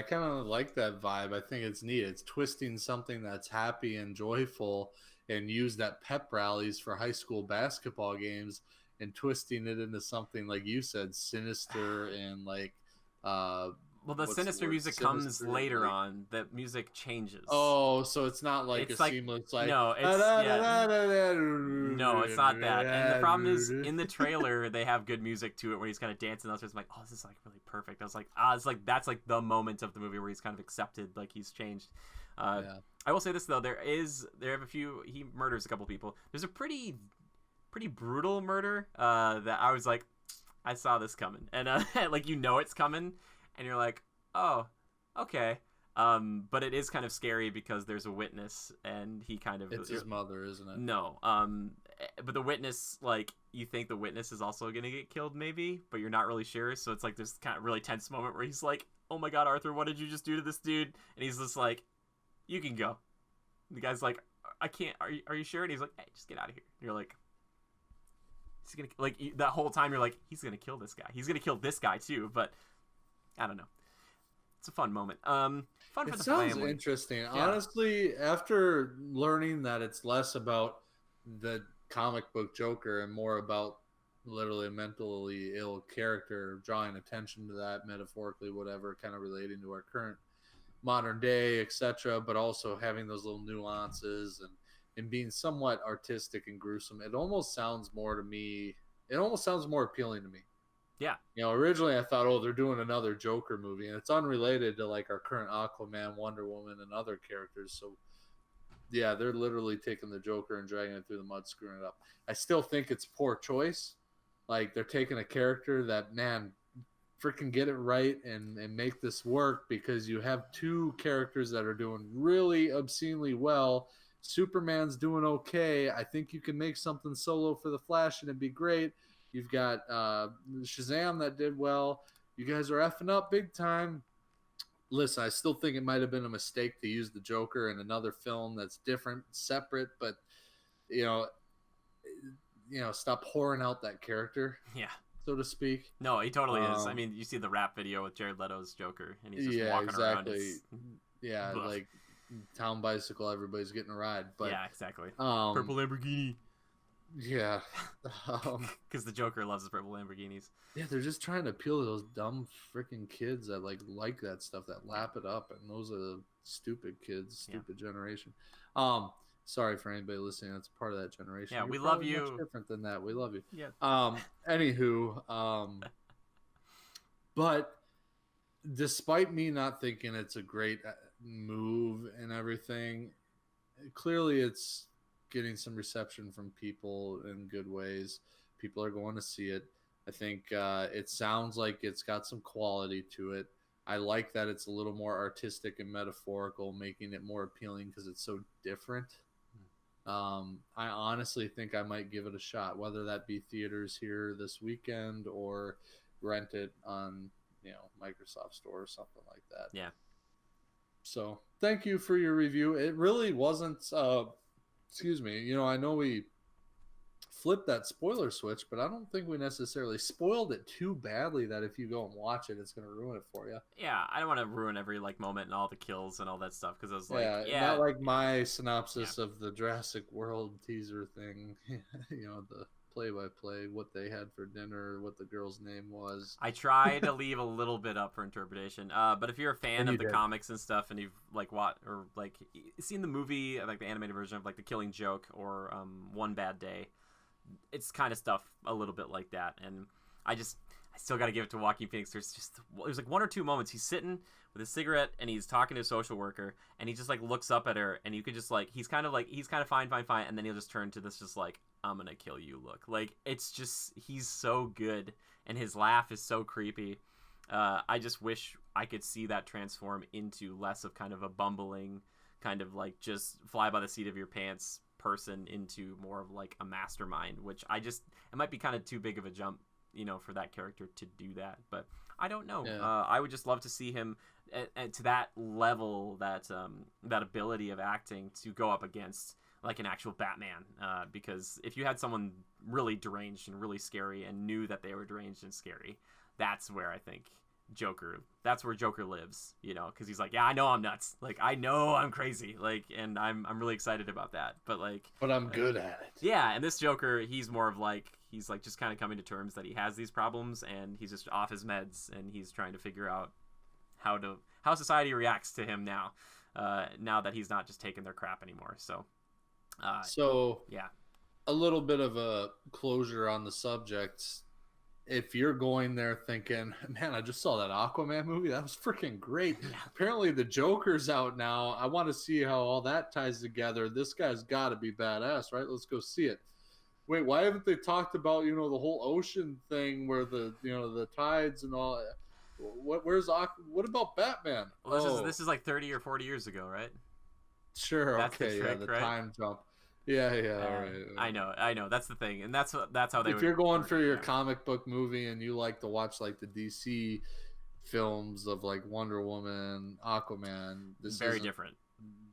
kind of like that vibe. I think it's neat. It's twisting something that's happy and joyful and use that pep rallies for high school basketball games and twisting it into something, like you said, sinister and like, well, the sinister music comes later on. The music changes. Oh, so it's not like it's a like, seamless like no, no, it's not that. And the problem is in the trailer they have good music to it when he's kind of dancing. I'm like, oh, this is like really perfect. I was like, it's like that's like the moment of the movie where he's kind of accepted, like he's changed. I will say this though, he murders a couple people. There's a pretty brutal murder that I was like, I saw this coming, and like it's coming. And you're like, oh, okay. But it is kind of scary because there's a witness and he kind of... It's his mother, isn't it? No. But the witness, like, you think the witness is also going to get killed maybe, but you're not really sure. So it's like this kind of really tense moment where he's like, oh my God, Arthur, what did you just do to this dude? And he's just like, you can go. And the guy's like, I can't. Are you sure? And he's like, hey, just get out of here. And you're like... He's gonna... Like, that whole time you're like, he's going to kill this guy. He's going to kill this guy too, but... I don't know. It's a fun moment. Fun for the family. It sounds interesting. Yeah. Honestly, after learning that it's less about the comic book Joker and more about literally a mentally ill character, drawing attention to that metaphorically, whatever, kind of relating to our current modern day, etc., but also having those little nuances and being somewhat artistic and gruesome, it almost sounds more appealing to me. Yeah. Originally I thought, oh, they're doing another Joker movie, and it's unrelated to like our current Aquaman, Wonder Woman, and other characters. So, yeah, they're literally taking the Joker and dragging it through the mud, screwing it up. I still think it's poor choice. Like, they're taking a character that, man, freaking get it right and make this work, because you have two characters that are doing really obscenely well. Superman's doing okay. I think you can make something solo for the Flash and it'd be great. You've got Shazam that did well. You guys are effing up big time. Listen, I still think it might have been a mistake to use the Joker in another film that's different, separate, but stop whoring out that character. Yeah. So to speak. No, he totally is. I mean, you see the rap video with Jared Leto's Joker, and he's just walking around. Yeah, like town bicycle, everybody's getting a ride. But yeah, exactly. Purple Lamborghini. Yeah, because the Joker loves the purple Lamborghinis. Yeah, they're just trying to appeal to those dumb freaking kids that like that stuff, that lap it up, and those are the stupid kids, stupid generation. Sorry for anybody listening that's part of that generation. Yeah, we love you. Much different than that. We love you. Yeah. Anywho, but despite me not thinking it's a great move and everything, clearly it's getting some reception from people in good ways. People are going to see it. I think it sounds like it's got some quality to it. I like that it's a little more artistic and metaphorical, making it more appealing because it's so different. I honestly think I might give it a shot, whether that be theaters here this weekend or rent it on Microsoft Store or something like that. Yeah. So thank you for your review. It really wasn't excuse me, I know we flipped that spoiler switch, but I don't think we necessarily spoiled it too badly that if you go and watch it, it's going to ruin it for you. Yeah, I don't want to ruin every moment and all the kills and all that stuff, because I was not like my synopsis of the Jurassic World teaser thing, the play-by-play, what they had for dinner, what the girl's name was. I try to leave a little bit up for interpretation. But if you're a fan of the comics and stuff, and you've seen the movie, like the animated version of like The Killing Joke or One Bad Day, it's kind of stuff a little bit like that. And I I still got to give it to Joaquin Phoenix. There's like one or two moments he's sitting with a cigarette and he's talking to a social worker and he just like looks up at her and you could just like he's kind of fine, and then he'll just turn to this just like I'm gonna kill you look. Like it's just he's so good and his laugh is so creepy. I just wish I could see that transform into less of kind of a bumbling kind of like just fly by the seat of your pants person into more of like a mastermind, which it might be kind of too big of a jump, for that character to do that, but I don't know. Yeah. I would just love to see him to that level, that ability of acting to go up against like an actual Batman, because if you had someone really deranged and really scary and knew that they were deranged and scary, that's where I think that's where Joker lives, because he's like, yeah, I know I'm nuts, like I know I'm crazy, like, and I'm really excited about that, but I'm good at it. Yeah, and this Joker, he's more of like, he's like just kind of coming to terms that he has these problems and he's just off his meds and he's trying to figure out how society reacts to him now that he's not just taking their crap anymore. So yeah, a little bit of a closure on the subject. If you're going there thinking, man, I just saw that Aquaman movie, that was freaking great. Yeah. Apparently the Joker's out now. I want to see how all that ties together. This guy's got to be badass, right? Let's go see it. Wait, why haven't they talked about, the whole ocean thing where the tides and all? What about Batman? Well, this is like 30 or 40 years ago, right? Sure. That's okay. The trick, the right? Time jump. Yeah. All right. I know. That's the thing, and that's how they. If you're going for your comic book movie and you like to watch like the DC films of like Wonder Woman, Aquaman, this is very different.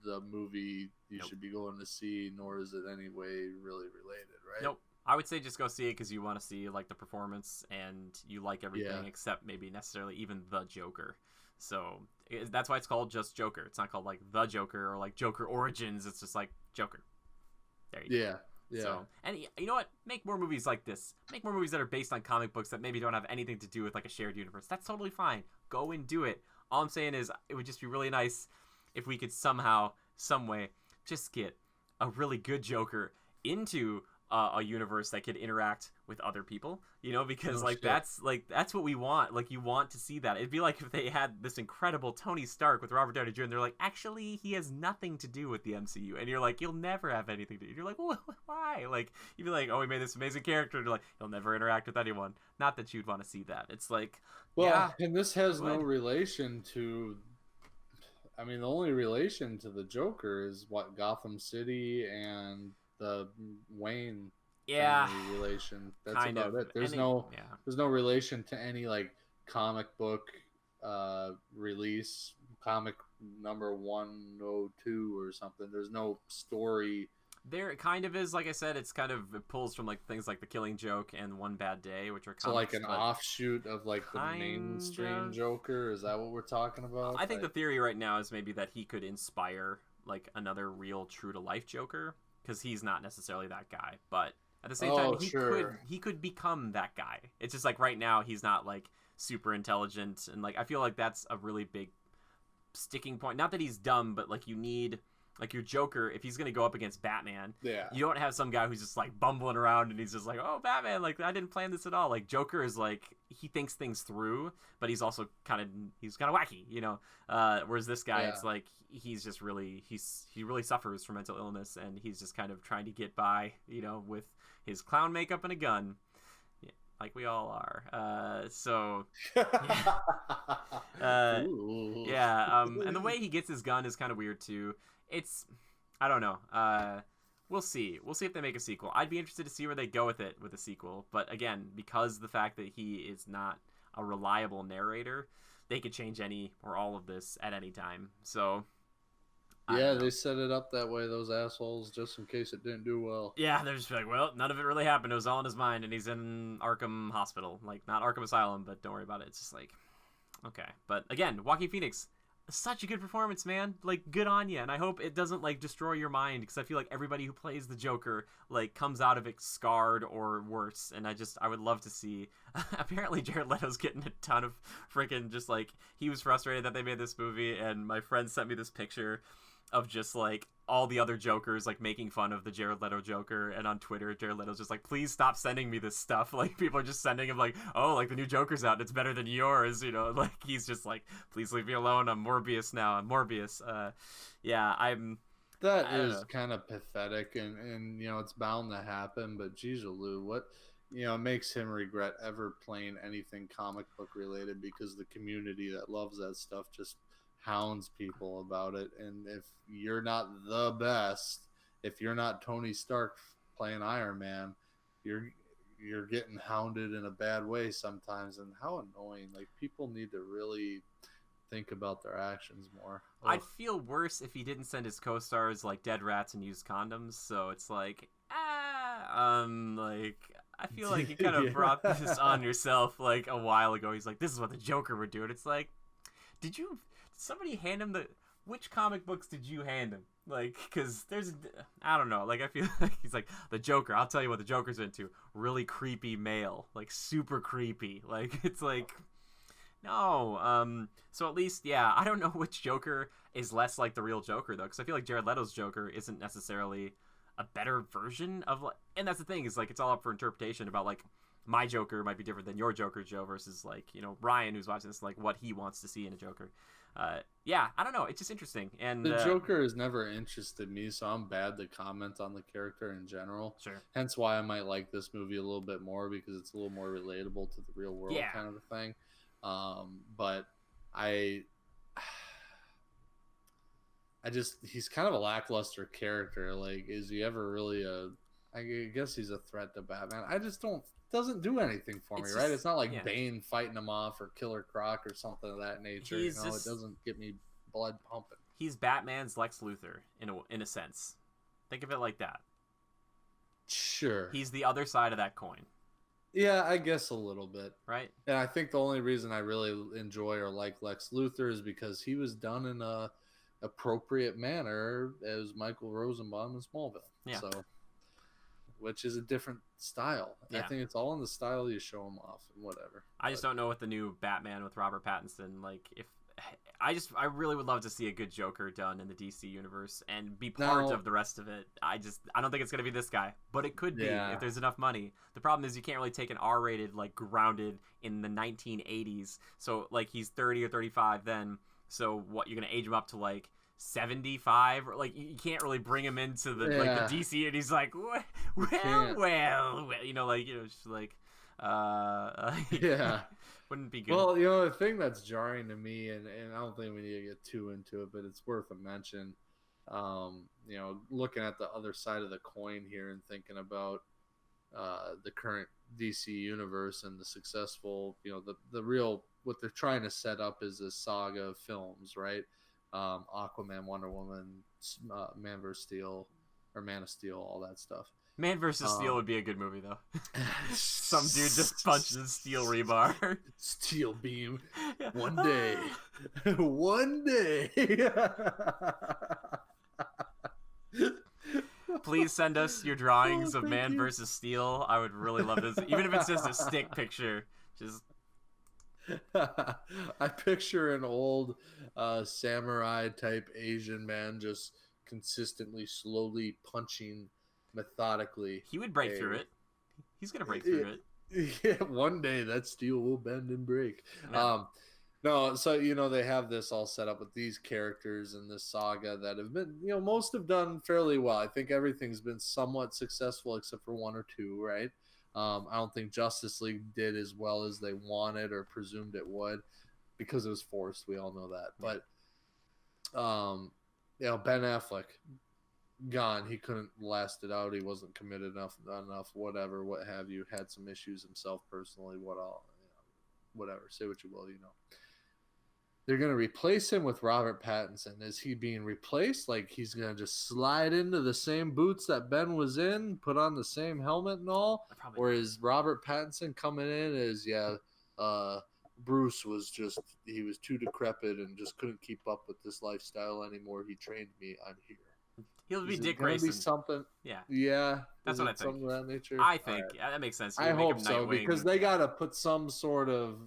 The movie you should be going to see, nor is it any way really related, right? Nope. I would say just go see it because you want to see like the performance and you like everything except maybe necessarily even the Joker. So that's why it's called just Joker. It's not called like the Joker or like Joker Origins. It's just like Joker. There you go. Yeah. So, and you know what? Make more movies like this. Make more movies that are based on comic books that maybe don't have anything to do with like a shared universe. That's totally fine. Go and do it. All I'm saying is it would just be really nice if we could somehow, some way, just get a really good Joker into a universe that could interact with other people, because that's what we want. Like, you want to see that. It'd be like if they had this incredible Tony Stark with Robert Downey Jr. and they're like, actually, he has nothing to do with the MCU, and you're like, you'll never have anything to do. You're like, well, why? Like, you'd be like, oh, he made this amazing character, and you're like, he'll never interact with anyone. Not that you'd want to see that. It's like, and this has no relation to. I mean, the only relation to the Joker is what Gotham City and the Wayne family relation. That's kind about it. There's no relation to any like comic book release, comic number 102 or something. There's no story. There kind of is, like I said, it pulls from like things like The Killing Joke and One Bad Day, which are comics, so like an offshoot of like the mainstream Joker. Is that what we're talking about? I think the theory right now is maybe that he could inspire like another real true to life Joker, because he's not necessarily that guy, but at the same time he could become that guy. It's just like right now he's not like super intelligent, and like I feel like that's a really big sticking point. Not that he's dumb, but like you need. Like your Joker, if he's going to go up against Batman, you don't have some guy who's just like bumbling around and he's just like, oh, Batman, like I didn't plan this at all. Like Joker is like, he thinks things through, but he's also kind of wacky, whereas this guy, it's like, he's just really, he really suffers from mental illness and he's just kind of trying to get by, with his clown makeup and a gun. Like we all are. And the way he gets his gun is kind of weird too. I don't know. We'll see. We'll see if they make a sequel. I'd be interested to see where they go with it with a sequel. But again, because the fact that he is not a reliable narrator, they could change any or all of this at any time. So they set it up that way, those assholes, just in case it didn't do well. Yeah, they're just like, well, none of it really happened. It was all in his mind, and he's in Arkham Hospital. Like, not Arkham Asylum, but don't worry about it. It's just like, okay. But again, Joaquin Phoenix, such a good performance, man. Like, good on you. And I hope it doesn't, like, destroy your mind, because I feel like everybody who plays the Joker, like, comes out of it scarred or worse. And I would love to see. Apparently, Jared Leto's getting a ton of freaking he was frustrated that they made this movie, and my friend sent me this picture of just like all the other Jokers like making fun of the Jared Leto Joker, and on Twitter Jared Leto's just like, please stop sending me this stuff. Like people are just sending him like, oh, like the new Joker's out and it's better than yours, you know. Like he's just like, please leave me alone, I'm Morbius now, I'm Morbius. Yeah, That I don't is know. kind of pathetic, and you know it's bound to happen. But geez, Lou, what makes him regret ever playing anything comic book related, because the community that loves that stuff just hounds people about it. And if you're not the best, if you're not Tony Stark playing Iron Man, you're getting hounded in a bad way sometimes. And how annoying! Like people need to really think about their actions more. I'd feel worse if he didn't send his co-stars like dead rats and used condoms. So it's like, like I feel like you kind of brought this on yourself like a while ago. He's like, this is what the Joker would do, and it's like, did somebody hand him which comic books did you hand him? Like, because I don't know. Like, I feel like he's like, the Joker. I'll tell you what the Joker's into. Really creepy male, like super creepy. Like, it's like. No, so at least, yeah, I don't know which Joker is less like the real Joker, though, because I feel like Jared Leto's Joker isn't necessarily a better version of, like, and that's the thing, is, like, it's all up for interpretation about, like, my Joker might be different than your Joker, Joe, versus, like, you know, Ryan, who's watching this, like, what he wants to see in a Joker. Yeah, I don't know, it's just interesting, and... The Joker has never interested me, so I'm bad to comment on the character in general. Sure. Hence why I might like this movie a little bit more, because it's a little more relatable to the real world kind of a thing. But he's kind of a lackluster character. Like, is he ever really I guess he's a threat to Batman. I just doesn't do anything for me, right? It's not like Bane fighting him off or Killer Croc or something of that nature. It doesn't get me blood pumping. He's Batman's Lex Luthor in a sense. Think of it like that. Sure. He's the other side of that coin. Yeah, I guess a little bit. Right. And I think the only reason I really enjoy or like Lex Luthor is because he was done in a appropriate manner as Michael Rosenbaum in Smallville. Yeah. So, which is a different style. Yeah. I think it's all in the style you show him off and whatever. I just don't know what the new Batman with Robert Pattinson, like, if I really would love to see a good Joker done in the DC universe and be part of the rest of it. I don't think it's going to be this guy, but it could be if there's enough money. The problem is you can't really take an R-rated, like, grounded in the 1980s. So, like, he's 30 or 35 then. So what, you're going to age him up to, like, 75? Or, like, you can't really bring him into the like the DC, and he's like, well, you know, like, you know, just like yeah. Wouldn't be good. Well, you know, the thing that's jarring to me, and I don't think we need to get too into it, but it's worth a mention. You know, looking at the other side of the coin here and thinking about the current DC universe and the successful, you know, the real, what they're trying to set up is a saga of films, right? Aquaman, Wonder Woman, Man vs. Steel, or Man of Steel, all that stuff. Man vs. Steel would be a good movie, though. Some dude just punches a steel rebar. Steel beam. One day. One day. Please send us your drawings of Man vs. Steel. I would really love this. Even if it's just a stick picture. Just... I picture an old samurai-type Asian man just consistently, slowly punching methodically. He would break through it. He's gonna break through it. Yeah, one day that steel will bend and break. Yeah. No, so you know they have this all set up with these characters and this saga that have been, you know, most have done fairly well. I think everything's been somewhat successful except for one or two, right? I don't think Justice League did as well as they wanted or presumed it would, because it was forced. We all know that. But you know, Ben Affleck, gone. He couldn't last it out. He wasn't committed enough, whatever, what have you. Had some issues himself personally. Whatever. Say what you will, you know. They're going to replace him with Robert Pattinson. Is he being replaced? Like, he's going to just slide into the same boots that Ben was in, put on the same helmet and all? Or is Robert Pattinson coming in as, Bruce was just, he was too decrepit and just couldn't keep up with this lifestyle anymore. He trained me. I'm here. He'll be Dick Grayson. Be something. Yeah. That's what I think. Something of that nature. I think that makes sense. I hope so, because they got to put some sort of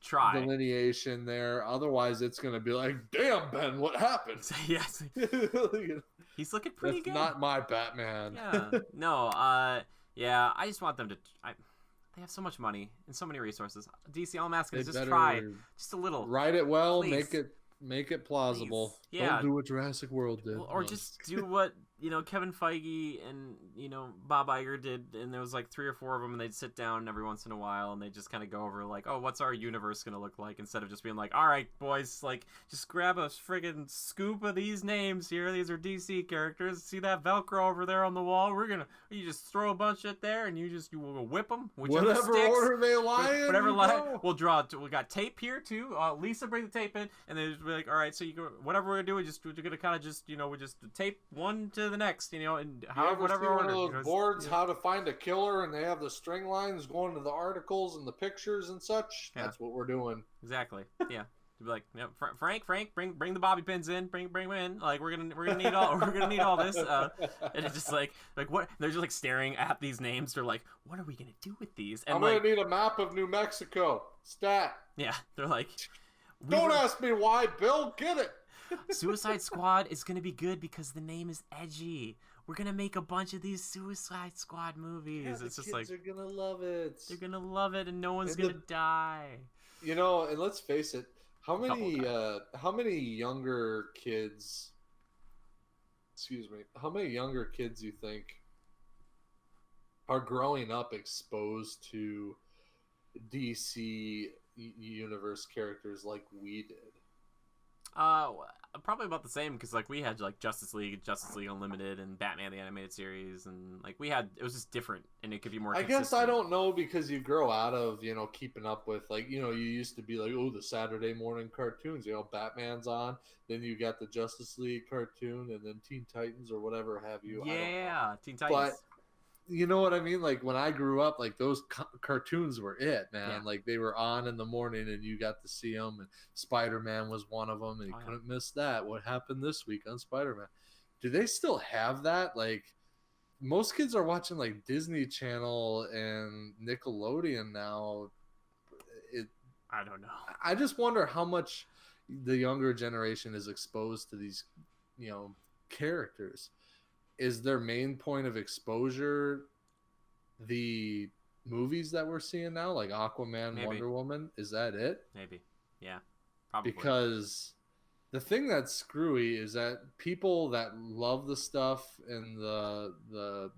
try delineation there. Otherwise, it's gonna be like, damn, Ben, what happened? Yes, he's looking pretty That's good. not my Batman. Yeah, no, yeah, I just want them to. They have so much money and so many resources. DC, all I'm asking is just try just a little. Write it well, please. make it plausible. Please. Yeah. Don't do what Jurassic World did. Or just do what Kevin Feige and Bob Iger did, and there was like 3 or 4 of them, and they'd sit down every once in a while, and they just kind of go over like, oh, what's our universe gonna look like, instead of just being like, all right, boys, like just grab a friggin' scoop of these names here. These are DC characters. See that Velcro over there on the wall? You just throw a bunch at there, and you will whip them. Whatever sticks, order they lie in. Whatever lie. We'll draw. We got tape here too. Lisa, bring the tape in, and then just be like, all right, so you go. Whatever we're gonna do, we're gonna kind of just we just tape one to the next, and whatever order. One of those boards, how to find a killer, and they have the string lines going to the articles and the pictures and such. Yeah. That's what we're doing. Exactly. Yeah. To be like, Frank, bring the bobby pins in, bring them in. Like we're gonna need all this. And it's just like what? They're just like staring at these names. They're like, what are we gonna do with these? And I'm gonna need a map of New Mexico. Stat. Yeah. They're like, don't ask me why, Bill. Get it. Suicide Squad is going to be good because the name is edgy. We're going to make a bunch of these Suicide Squad movies. Yeah, it's just kids are going to love it. They're going to love it, and no one's going to die. And let's face it, how many younger kids you think are growing up exposed to DC universe characters like we did? Probably about the same, because like we had like Justice League Unlimited, and Batman the Animated Series, and like it was just different, and it could be more consistent. Guess I don't know, because you grow out of keeping up with, like, you used to be like, oh, the Saturday morning cartoons, Batman's on, then you got the Justice League cartoon, and then Teen Titans or whatever have you. Yeah, Teen Titans. But you know what I mean? Like when I grew up, like those cartoons were it, man. Yeah. Like they were on in the morning, and you got to see them. And Spider-Man was one of them, and you couldn't miss that. What happened this week on Spider-Man? Do they still have that? Like most kids are watching like Disney Channel and Nickelodeon now. I don't know. I just wonder how much the younger generation is exposed to these, characters. Is their main point of exposure the movies that we're seeing now, like Aquaman, Maybe. Wonder Woman? Is that it? Maybe. Yeah, probably. Because the thing that's screwy is that people that love the stuff in the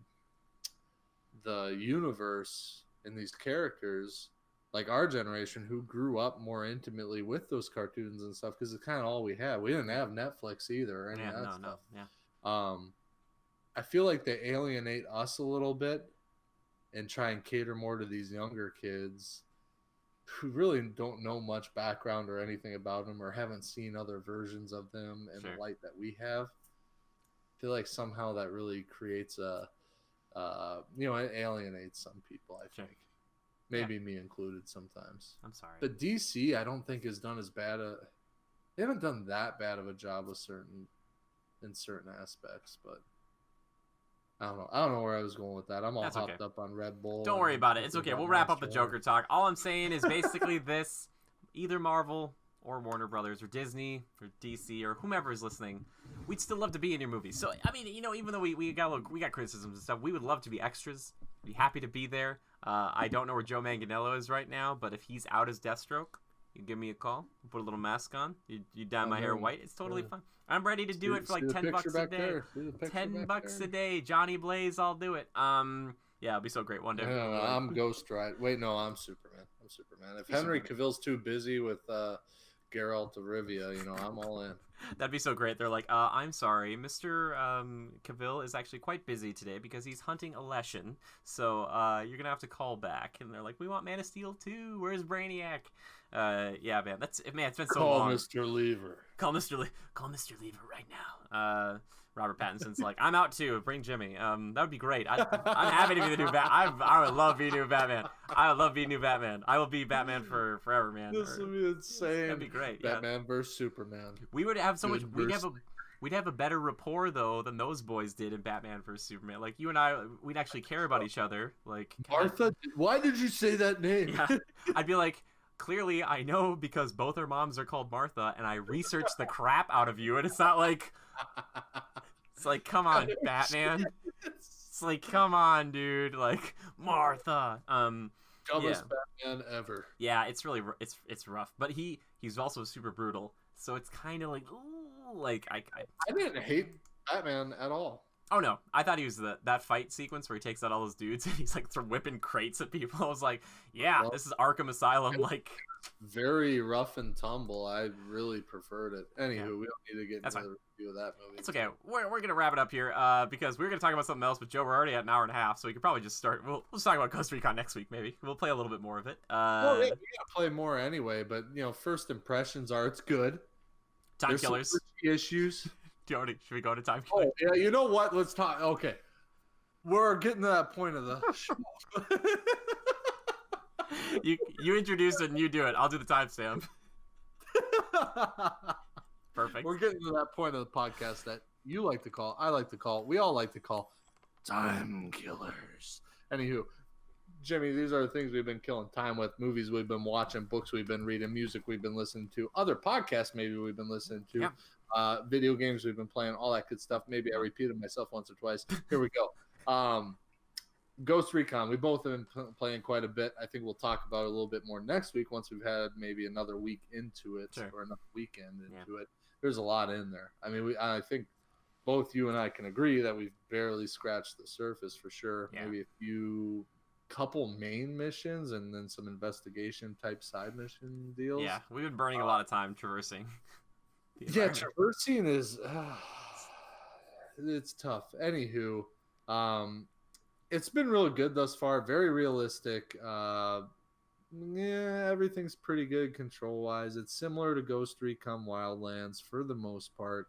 universe and these characters, like our generation who grew up more intimately with those cartoons and stuff, because it's kind of all we had. We didn't have Netflix either or any of that stuff. Yeah. I feel like they alienate us a little bit and try and cater more to these younger kids who really don't know much background or anything about them, or haven't seen other versions of them in the light that we have. I feel like somehow that really creates it alienates some people, I think. Maybe me included sometimes. I'm sorry. But DC, I don't think has done they haven't done that bad of a job in certain aspects, but I don't know where I was going with that. I'm all hopped up on Red Bull. Don't worry about it. It's okay. We'll wrap up the Joker talk. All I'm saying is basically this: either Marvel or Warner Brothers or Disney or DC or whomever is listening, we'd still love to be in your movies. So I mean, even though we got criticisms and stuff, we would love to be extras. Be happy to be there. I don't know where Joe Manganiello is right now, but if he's out as Deathstroke, you give me a call. Put a little mask on. You dye my hair white. It's totally fun. I'm ready to do it for like $10 a day. $10 a day. Johnny Blaze, I'll do it. Yeah, it'll be so great one day. No, I'm Ghost Rider. Wait, no, I'm Superman. If Henry Cavill's too busy with Geralt of Rivia, I'm all in. That'd be so great. They're like, I'm sorry, Mr. Cavill is actually quite busy today because he's hunting a Leshen, so you're gonna have to call back. And they're like, we want Man of Steel too. Where's Brainiac? Yeah, man. It's been so long. Call Mr. Lever. Call Mr. Lever right now. Robert Pattinson's like, I'm out too. Bring Jimmy. That would be great. I'm happy to be the new Batman. I would love being new Batman. I would love being new Batman. I will be Batman for forever, man. This would be insane. That'd be great. Batman versus Superman. We would have so much. We'd have a better rapport though than those boys did in Batman vs Superman. Like you and I, we'd actually care about each other. Like Martha, why did you say that name? Yeah, I'd be like, clearly I know because both our moms are called Martha, and I researched the crap out of you, and it's not like, it's like, come on, Batman. It's like, come on, dude. Like, Martha. Yeah. Dumbest Batman ever. Yeah, it's really it's rough, but he's also super brutal, so it's kind of like, ooh, like I didn't hate Batman at all. oh no, I thought he was that fight sequence where he takes out all those dudes and he's like whipping crates at people. I was like, yeah, Well, this is Arkham Asylum. Like, very rough and tumble. I really preferred it. Anywho, Yeah. we don't need to get That's into the review of that movie. it's okay. We're gonna wrap it up here because we're gonna talk about something else. But Joe, we're already at an hour and a half, so we could probably just start. We'll just talk about Ghost Recon next week. Maybe we'll play a little bit more of it. Well, yeah, we gotta play more anyway. But first impressions are it's good. Time There's Killers. some glitchy issues. Should we go to Time Killers? Oh yeah, you know what? Let's talk. Okay, we're getting to that point of the show. You introduce it and you do it. I'll do the timestamp. Perfect. We're getting to that point of the podcast that you like to call, I like to call, we all like to call time killers. Anywho, Jimmy, these are the things we've been killing time with: movies we've been watching, books we've been reading, music we've been listening to, other podcasts maybe we've been listening to, video games we've been playing, all that good stuff. Maybe I repeated myself once or twice. Here we go. Ghost Recon, we both have been playing quite a bit. I think we'll talk about it a little bit more next week once we've had maybe another week into it, or another weekend into it. There's a lot in there. I mean, I think both you and I can agree that we've barely scratched the surface for sure. Yeah. Maybe a couple main missions and then some investigation type side mission deals. Yeah, we've been burning a lot of time traversing. Yeah, traversing is it's tough. Anywho, it's been really good thus far. Very realistic. Yeah, everything's pretty good control wise. It's similar to Ghost Recon Wildlands for the most part.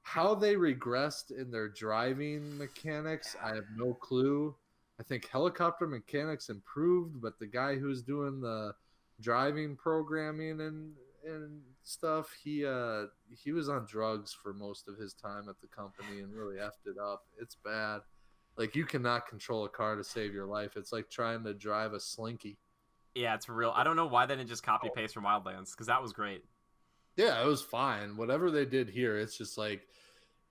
How they regressed in their driving mechanics, I have no clue. I think helicopter mechanics improved, but the guy who's doing the driving programming and stuff, he was on drugs for most of his time at the company and really effed it up. It's bad. Like, you cannot control a car to save your life. It's like trying to drive a Slinky. Yeah, it's real. I don't know why they didn't just copy paste from Wildlands, because that was great. Yeah, it was fine. Whatever they did here, it's just like,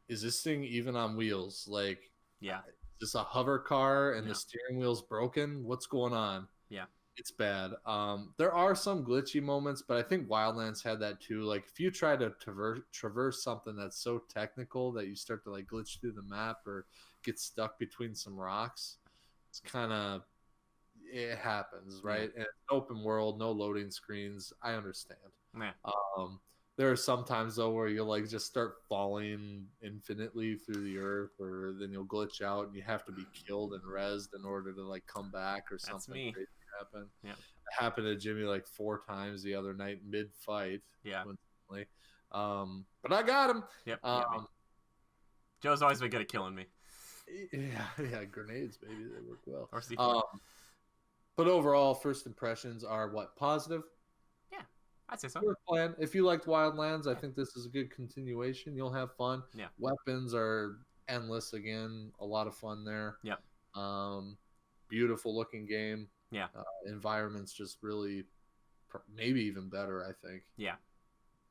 is this thing even on wheels? Like, yeah, is this a hover car and the steering wheel's broken? What's going on? Yeah, it's bad. There are some glitchy moments, but I think Wildlands had that too. Like, if you try to traverse something that's so technical that you start to like glitch through the map or get stuck between some rocks, it's kind of, it happens, right? And open world, no loading screens. I understand. Yeah. There are some times though where you'll like just start falling infinitely through the earth, or then you'll glitch out and you have to be killed and rezzed in order to like come back or something crazy happen. Yeah. It happened to Jimmy like 4 times the other night mid fight. Yeah. But I got him. Yep. Joe's always been good at killing me. Yeah, grenades, baby, they work well. Or C4. But overall, first impressions are what, positive? Yeah, I'd say so. Plan. If you liked Wildlands, I think this is a good continuation. You'll have fun. Yeah. Weapons are endless again. A lot of fun there. Yep. Beautiful looking game. Yeah. Environment's just really, maybe even better, I think. Yeah.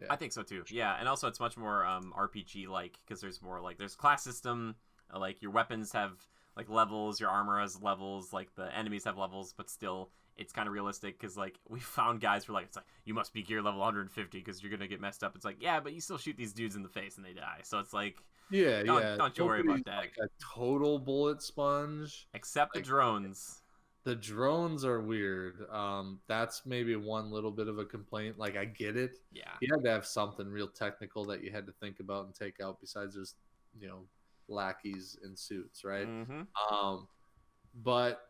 I think so too. Yeah, and also it's much more RPG like, because there's more like, there's class system. Like, your weapons have like levels, your armor has levels, like the enemies have levels, but still it's kind of realistic, because like we found guys who were like, it's like, you must be gear level 150 because you're gonna get messed up. It's like, yeah, but you still shoot these dudes in the face and they die, so it's like, don't you worry about that. Like a total bullet sponge, except the drones. The drones are weird. That's maybe one little bit of a complaint. Like, I get it. Yeah, you had to have something real technical that you had to think about and take out besides just lackeys in suits, right? But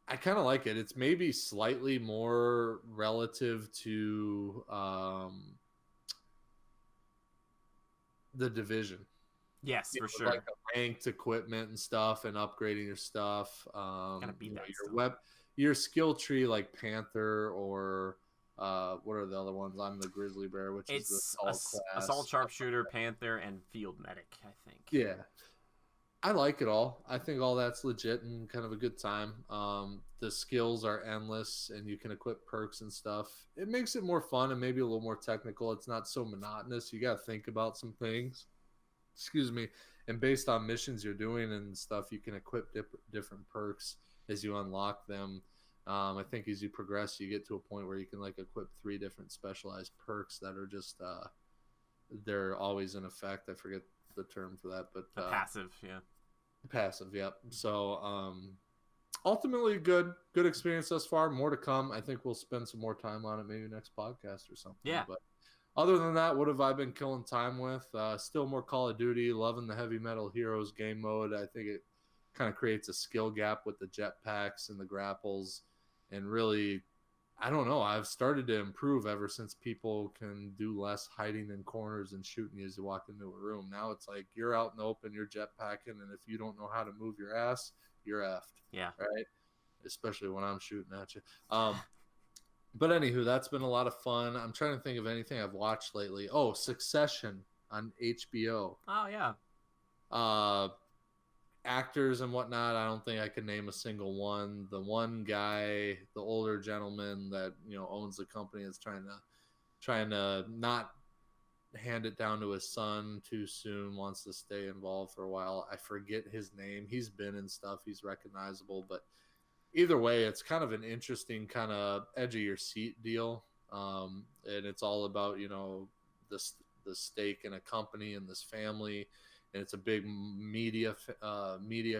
I kind of like it. It's maybe slightly more relative to the Division. Yes, for sure. Like the ranked equipment and stuff, and upgrading your stuff. Gotta beat that your skill tree, like Panther or what are the other ones? I'm the Grizzly Bear, which is the assault class. Assault Sharpshooter, Panther, and Field Medic, I think. Yeah. I like it all. I think all that's legit and kind of a good time. The skills are endless, and you can equip perks and stuff. It makes it more fun and maybe a little more technical. It's not so monotonous. You got to think about some things. Excuse me. And based on missions you're doing and stuff, you can equip different perks as you unlock them. I think as you progress, you get to a point where you can like equip 3 different specialized perks that are just they're always in effect. I forget the term for that, but A passive, yeah. passive. Yep. So ultimately, good experience thus far. More to come. I think we'll spend some more time on it, maybe next podcast or something. Yeah. But other than that, what have I been killing time with? Still more Call of Duty. Loving the Heavy Metal Heroes game mode. I think it kind of creates a skill gap with the jetpacks and the grapples, and really, I don't know. I've started to improve ever since people can do less hiding in corners and shooting you as you walk into a room. Now it's like you're out in the open, you're jetpacking, and if you don't know how to move your ass, you're effed. Yeah. Right? Especially when I'm shooting at you. But anywho, that's been a lot of fun. I'm trying to think of anything I've watched lately. Oh, Succession on HBO. Oh, yeah. Actors and whatnot, I don't think I could name a single one. The one guy, the older gentleman that owns the company, is trying to not hand it down to his son too soon. Wants to stay involved for a while. I forget his name. He's been in stuff. He's recognizable, but either way, it's kind of an interesting kind of edge of your seat deal. And it's all about the stake in a company and this family. And it's a big media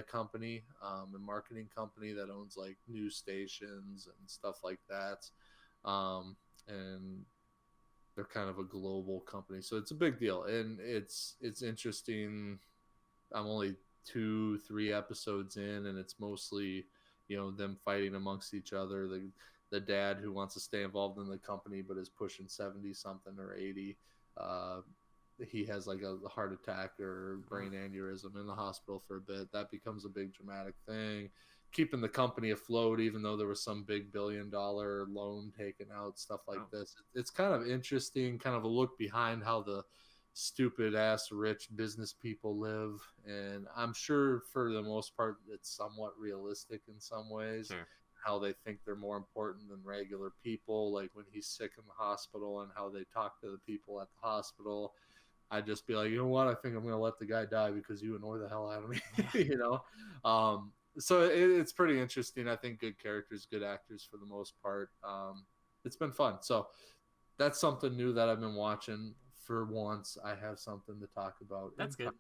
company and marketing company that owns like news stations and stuff like that. And they're kind of a global company, so it's a big deal, and it's interesting. I'm only 2-3 episodes in, and it's mostly them fighting amongst each other. The dad who wants to stay involved in the company but is pushing 70 something or 80. He has like a heart attack or brain aneurysm in the hospital for a bit. That becomes a big dramatic thing, keeping the company afloat even though there was some big $1 billion loan taken out, stuff like this. It's kind of interesting, kind of a look behind how the stupid ass rich business people live, and I'm sure for the most part it's somewhat realistic in some ways. Sure. How they think they're more important than regular people, like when he's sick in the hospital and how they talk to the people at the hospital. I'd just be like, you know what? I think I'm going to let the guy die because you annoy the hell out of me, So it's pretty interesting. I think good characters, good actors for the most part. It's been fun. So that's something new that I've been watching. For once, I have something to talk about. That's good.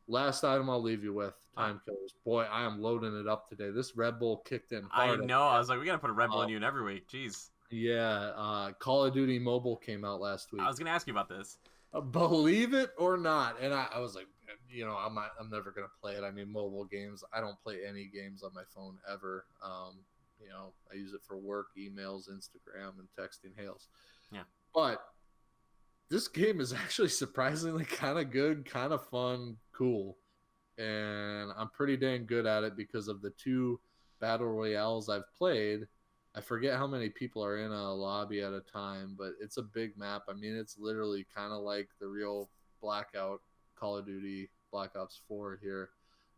Last item I'll leave you with, Time Killers. Boy, I am loading it up today. This Red Bull kicked in hard. I know. I was like, we got to put a Red Bull in you in every week. Jeez. Yeah. Call of Duty Mobile came out last week. I was going to ask you about this. Believe it or not, and I was like, I'm never gonna play it. I mean, mobile games, I don't play any games on my phone ever. I use it for work, emails, Instagram, and texting hails. Yeah. But this game is actually surprisingly kind of good, kind of fun, cool, and I'm pretty dang good at it because of the 2 battle royales I've played. I forget how many people are in a lobby at a time, but it's a big map. I mean, it's literally kind of like the real Blackout Call of Duty Black Ops 4 here.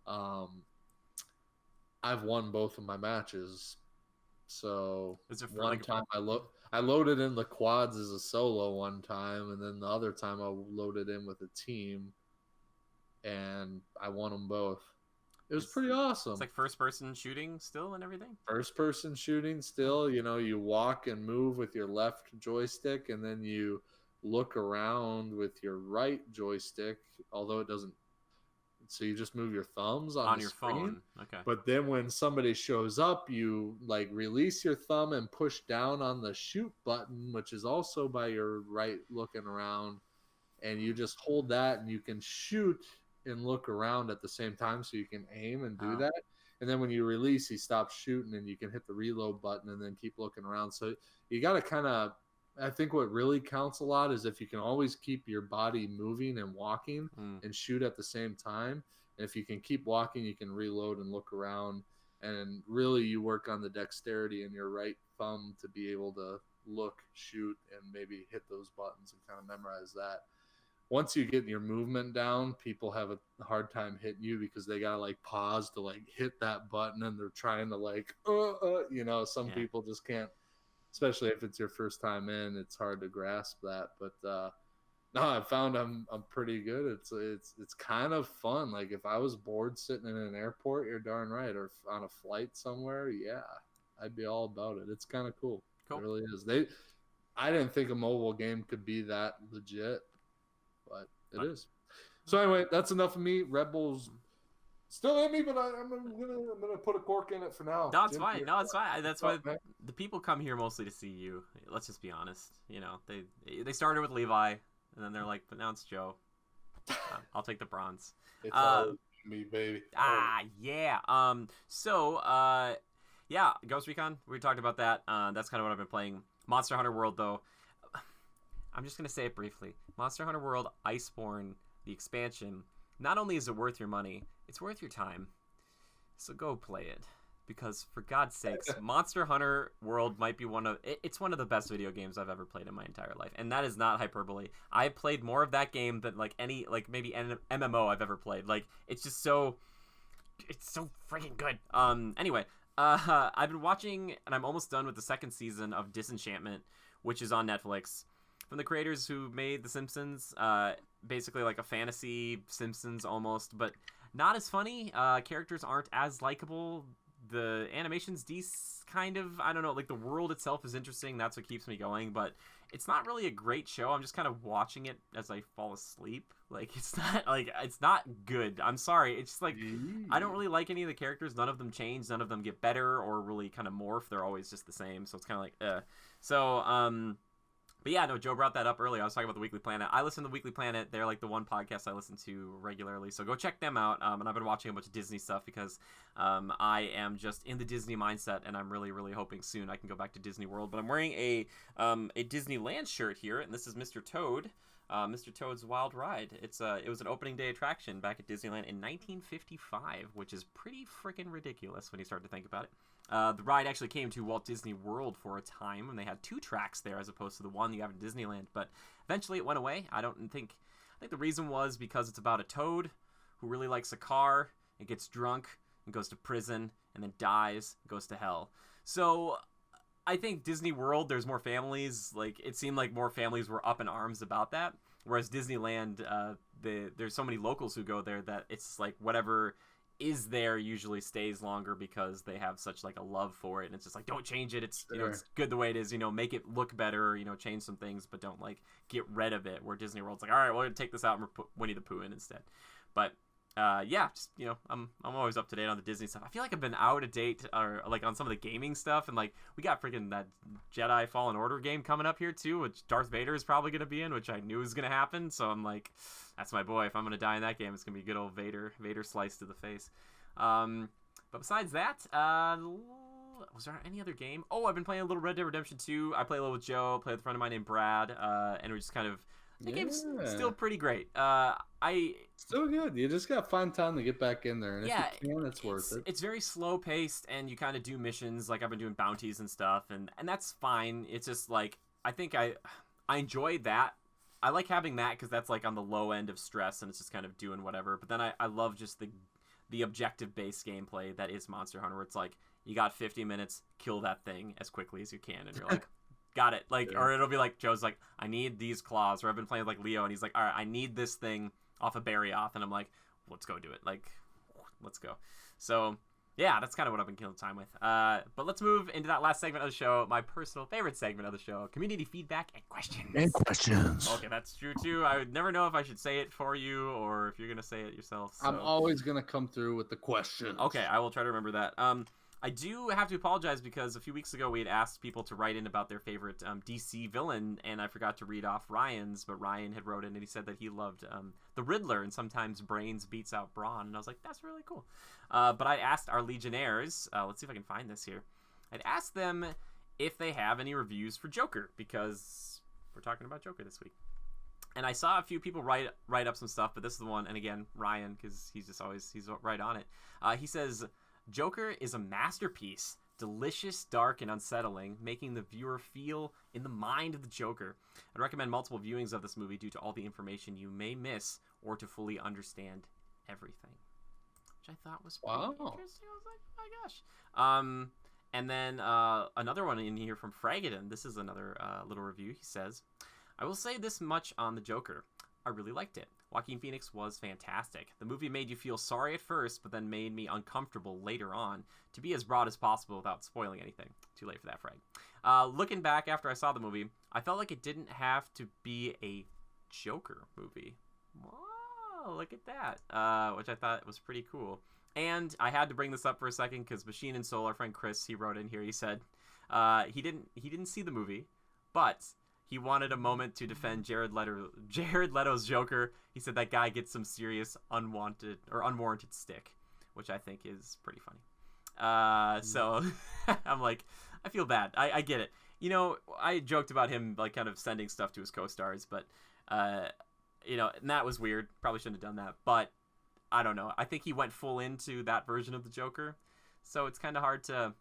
I've won both of my matches. So one time I loaded in the quads as a solo one time, and then the other time I loaded in with a team, and I won them both. It was pretty awesome. It's like first-person shooting still and everything? First-person shooting still. You walk and move with your left joystick, and then you look around with your right joystick, although it doesn't. So you just move your thumbs on your screen. phone. Okay. But then when somebody shows up, you like release your thumb and push down on the shoot button, which is also by your right looking around, and you just hold that and you can shoot and look around at the same time, so you can aim and do that. And then when you release, he stops shooting, and you can hit the reload button and then keep looking around. So you got to kind of, I think what really counts a lot is if you can always keep your body moving and walking and shoot at the same time. And if you can keep walking, you can reload and look around. And really you work on the dexterity in your right thumb to be able to look, shoot, and maybe hit those buttons and kind of memorize that. once you get your movement down, people have a hard time hitting you because they gotta like pause to like hit that button, and they're trying to like, some people just can't. Especially if it's your first time in, it's hard to grasp that. But no, I found I'm pretty good. It's kind of fun. Like if I was bored sitting in an airport, you're darn right, or on a flight somewhere, yeah, I'd be all about it. It's kind of cool. It really is. I didn't think a mobile game could be that legit, but it is. So anyway, that's enough of me. Red Bull's still in me, but I'm gonna put a cork in it for now. No, it's fine. No, it's fine. That's why the people come here mostly to see you. Let's just be honest. You know, they started with Levi, and then they're like, but now it's Joe. I'll take the bronze. It's all me, baby. Yeah. Yeah, Ghost Recon. We talked about that. That's kind of what I've been playing. Monster Hunter World, though. I'm just gonna say it briefly. Monster Hunter World Iceborne, the expansion. Not only is it worth your money, it's worth your time. So go play it. Because for God's sakes, Monster Hunter World might be it's one of the best video games I've ever played in my entire life. And that is not hyperbole. I played more of that game than maybe MMO I've ever played. Like it's so freaking good. Anyway, I've been watching, and I'm almost done with the second season of Disenchantment, which is on Netflix. From the creators who made The Simpsons, basically like a fantasy Simpsons almost, but not as funny. Characters aren't as likable. The animation's kind of, I don't know, like the world itself is interesting. That's what keeps me going, but it's not really a great show. I'm just kind of watching it as I fall asleep. Like it's not good. I'm sorry. It's just like, I don't really like any of the characters. None of them change. None of them get better or really kind of morph. They're always just the same. So it's kind of like, But yeah, no, Joe brought that up earlier. I was talking about the Weekly Planet. I listen to the Weekly Planet. They're like the one podcast I listen to regularly. So go check them out. And I've been watching a bunch of Disney stuff because I am just in the Disney mindset, and I'm really, really hoping soon I can go back to Disney World. But I'm wearing a Disneyland shirt here, and this is Mr. Toad. Mr. Toad's Wild Ride. It was an opening day attraction back at Disneyland in 1955, which is pretty freaking ridiculous when you start to think about it. The ride actually came to Walt Disney World for a time, and they had 2 tracks there as opposed to the one you have in Disneyland. But eventually it went away. I think the reason was because it's about a toad who really likes a car and gets drunk and goes to prison and then dies, goes to hell. So I think Disney World, there's more families. Like it seemed like more families were up in arms about that. Whereas Disneyland, there's so many locals who go there that it's like whatever is there usually stays longer because they have such like a love for it, and it's just like, don't change it. It's it's good the way it is. Make it look better. Change some things, but don't like get rid of it. Where Disney World's like, all right, we're gonna take this out and put Winnie the Pooh in instead. But just I'm always up to date on the Disney stuff. I feel like I've been out of date or like on some of the gaming stuff, and like we got freaking that Jedi Fallen Order game coming up here too, which Darth Vader is probably gonna be in, which I knew was gonna happen. So I'm like, that's my boy. If I'm gonna die in that game, it's gonna be good old Vader slice to the face. But besides that, was there any other game? Oh, I've been playing a little Red Dead Redemption 2. I play a little with Joe, play with a friend of mine named Brad, and we just kind of, the game's still pretty great. Still good. You just gotta find time to get back in there, and if you can, it's worth it. It's very slow paced, and you kind of do missions. Like I've been doing bounties and stuff, and that's fine. It's just like I think I enjoy that. I like having that because that's like on the low end of stress, and it's just kind of doing whatever. But then I love just the objective based gameplay that is Monster Hunter, where it's like you got 50 minutes, kill that thing as quickly as you can, and you're like. Got it. Like, or it'll be like Joe's like, I need these claws. Or I've been playing with like Leo, and he's like, all right, I need this thing off of Barrioth, and I'm like, let's go do it. Like, let's go. So yeah, that's kind of what I've been killing time with. But let's move into that last segment of the show, my personal favorite segment of the show: community feedback and questions. Okay, that's true too. I would never know if I should say it for you or if you're gonna say it yourself. So. I'm always gonna come through with the questions. Okay, I will try to remember that. I do have to apologize because a few weeks ago we had asked people to write in about their favorite DC villain, and I forgot to read off Ryan's, but Ryan had wrote in and he said that he loved the Riddler, and sometimes brains beats out brawn, and I was like, that's really cool. But I asked our Legionnaires, let's see if I can find this here, I'd asked them if they have any reviews for Joker, because we're talking about Joker this week. And I saw a few people write up some stuff, but this is the one, and again, Ryan, because he's right on it. He says, Joker is a masterpiece. delicious, dark, and unsettling, making the viewer feel in the mind of the Joker. I'd recommend multiple viewings of this movie due to all the information you may miss or to fully understand everything. Which I thought was pretty interesting. I was like, oh my gosh. And then another one in here from Fragadon. This is another little review. He says, I will say this much on the Joker. I really liked it. Joaquin Phoenix was fantastic. The movie made you feel sorry at first, but then made me uncomfortable later on. To be as broad as possible without spoiling anything. Too late for that, Frag. Looking back after I saw the movie, I felt like it didn't have to be a Joker movie. Wow, look at that. Which I thought was pretty cool. And I had to bring this up for a second because Machine and Soul, our friend Chris, he wrote in here. He said he didn't see the movie, but he wanted a moment to defend Jared Leto's Joker. He said that guy gets some serious unwarranted stick, which I think is pretty funny. So I'm like, I feel bad. I get it. You know, I joked about him like kind of sending stuff to his co-stars, but you know, and that was weird. Probably shouldn't have done that, but I don't know. I think he went full into that version of the Joker, so it's kind of hard to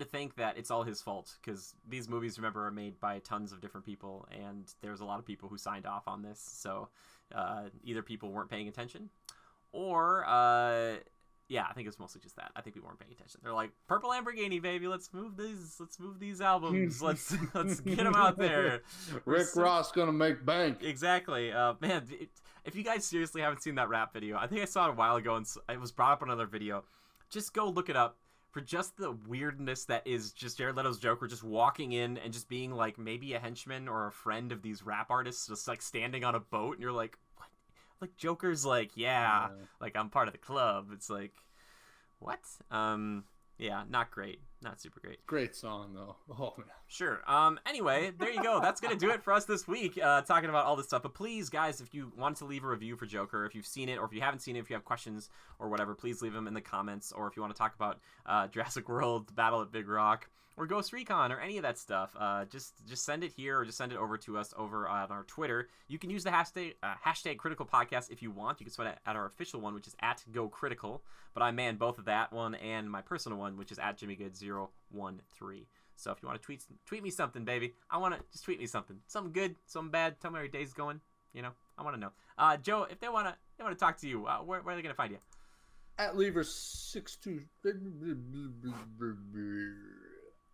think that it's all his fault, because these movies, remember, are made by tons of different people, and there's a lot of people who signed off on this. So either people weren't paying attention, or yeah, I think it's mostly just that. I think people weren't paying attention. They're like, Purple Lamborghini, baby, let's move these albums. let's get them out there. Rick Ross gonna make bank. Exactly. Man, if you guys seriously haven't seen that rap video, I think I saw it a while ago, and it was brought up on another video. Just go look it up. For just the weirdness that is just Jared Leto's Joker just walking in and just being like maybe a henchman or a friend of these rap artists, just like standing on a boat, and you're like, what? Like Joker's like, yeah, like I'm part of the club. It's like, what? Yeah, not great. Not super great. Great song though. Oh man. Sure. Anyway, there you go. That's gonna do it for us this week, talking about all this stuff. But please, guys, if you want to leave a review for Joker, if you've seen it or if you haven't seen it, if you have questions or whatever, please leave them in the comments. Or if you want to talk about Jurassic World, Battle at Big Rock, or Ghost Recon, or any of that stuff, just send it here, or just send it over to us over on our Twitter. You can use the hashtag Critical Podcast if you want. You can send it at our official one, which is at GoCritical. But I man both of that one and my personal one, which is at JimmyGood013. So if you want to tweet me something, baby. I want to just tweet me something good, something bad. Tell me how your day's going. You know, I want to know. Joe, if they want to talk to you, where are they gonna find you? At Lever62.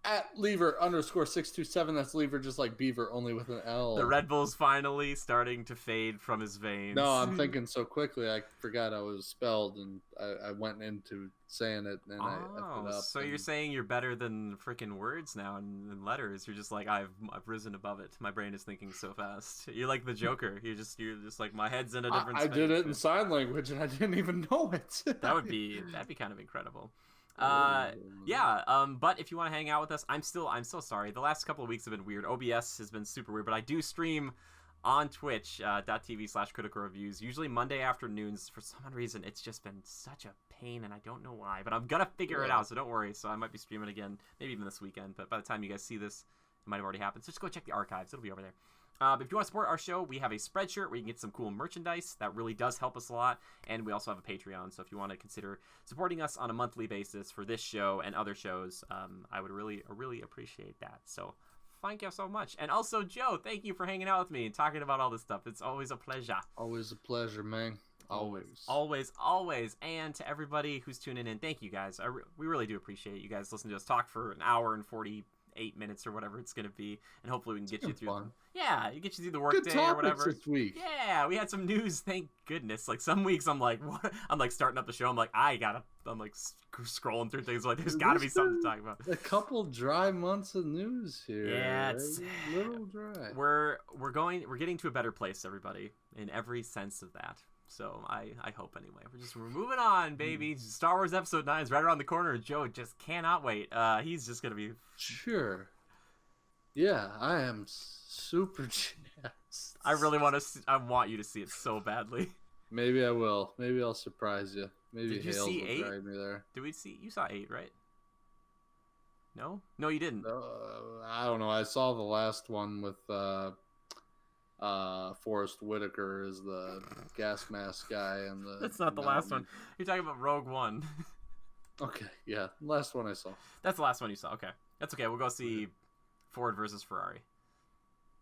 At Lever_627. That's Lever just like Beaver, only with an L. The Red Bull's finally starting to fade from his veins. No, I'm thinking so quickly I forgot I was spelled, and I went into saying it, and I effed it up. So you're saying you're better than freaking words now and letters. You're just like, I've risen above it. My brain is thinking so fast. You're like the Joker. You're just like, my head's in a different space. I did it in sign language, and I didn't even know it. That'd be kind of incredible. But if you want to hang out with us, I'm so sorry. The last couple of weeks have been weird. OBS has been super weird, but I do stream on twitch.tv/critical reviews, usually Monday afternoons. For some reason, it's just been such a pain, and I don't know why, but I'm gonna figure it out, so don't worry. So I might be streaming again, maybe even this weekend, but by the time you guys see this, it might have already happened. So just go check the archives. It'll be over there. But if you want to support our show, we have a Spreadshirt where you can get some cool merchandise. That really does help us a lot. And we also have a Patreon. So if you want to consider supporting us on a monthly basis for this show and other shows, I would really appreciate that. So thank you so much. And also, Joe, thank you for hanging out with me and talking about all this stuff. It's always a pleasure. Always a pleasure, man. Always. And to everybody who's tuning in, thank you guys. We really do appreciate you guys listening to us talk for an hour and 48 minutes or whatever it's going to be, and hopefully we can get you through fun. Get you through the work day or whatever. This week. Yeah, we had some news, thank goodness. Like some weeks I'm like, what? I'm like starting up the show, I'm like, I'm like scrolling through things, like there's got to be something to talk about. A couple dry months of news here. Yeah, it's a little dry. We're getting to a better place, everybody, in every sense of that. So I hope anyway. We're moving on, baby. Star Wars Episode 9 is right around the corner. Joe just cannot wait. He's just gonna be sure. Yeah, I am super jazzed. I really want you to see it so badly. Maybe I will. Maybe I'll surprise you. Maybe Did you Hales see will 8? drive me there. Did we see? You saw 8, right? No, you didn't. I don't know. I saw the last one with Forrest Whitaker is the gas mask guy, and that's not the last one. You're talking about Rogue One. Okay, yeah, last one I saw. That's the last one you saw. Okay, that's okay. We'll go see Ford versus Ferrari.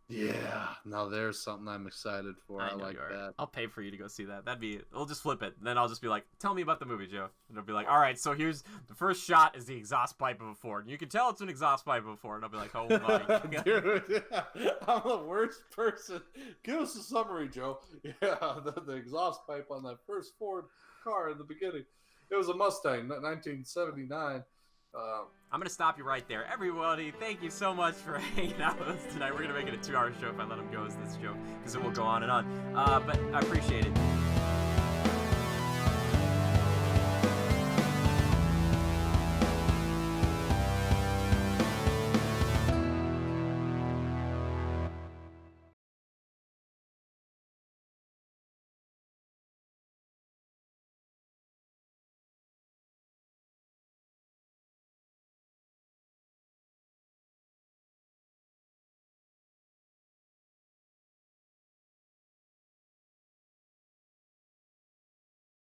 Yeah, now there's something I'm excited for. I know like you are. that. I'll pay for you to go see that. We'll just flip it. Then I'll just be like, tell me about the movie, Joe. And it'll be like, all right, so here's the first shot is the exhaust pipe of a Ford. And you can tell it's an exhaust pipe of a Ford. And I'll be like, oh my God. Dude, I'm the worst person. Give us a summary, Joe. Yeah, the exhaust pipe on that first Ford car in the beginning. It was a Mustang, 1979. I'm going to stop you right there. Everybody, thank you so much for hanging out with us tonight. We're going to make it a 2-hour show if I let him go as this joke, because it will go on and on. But I appreciate it.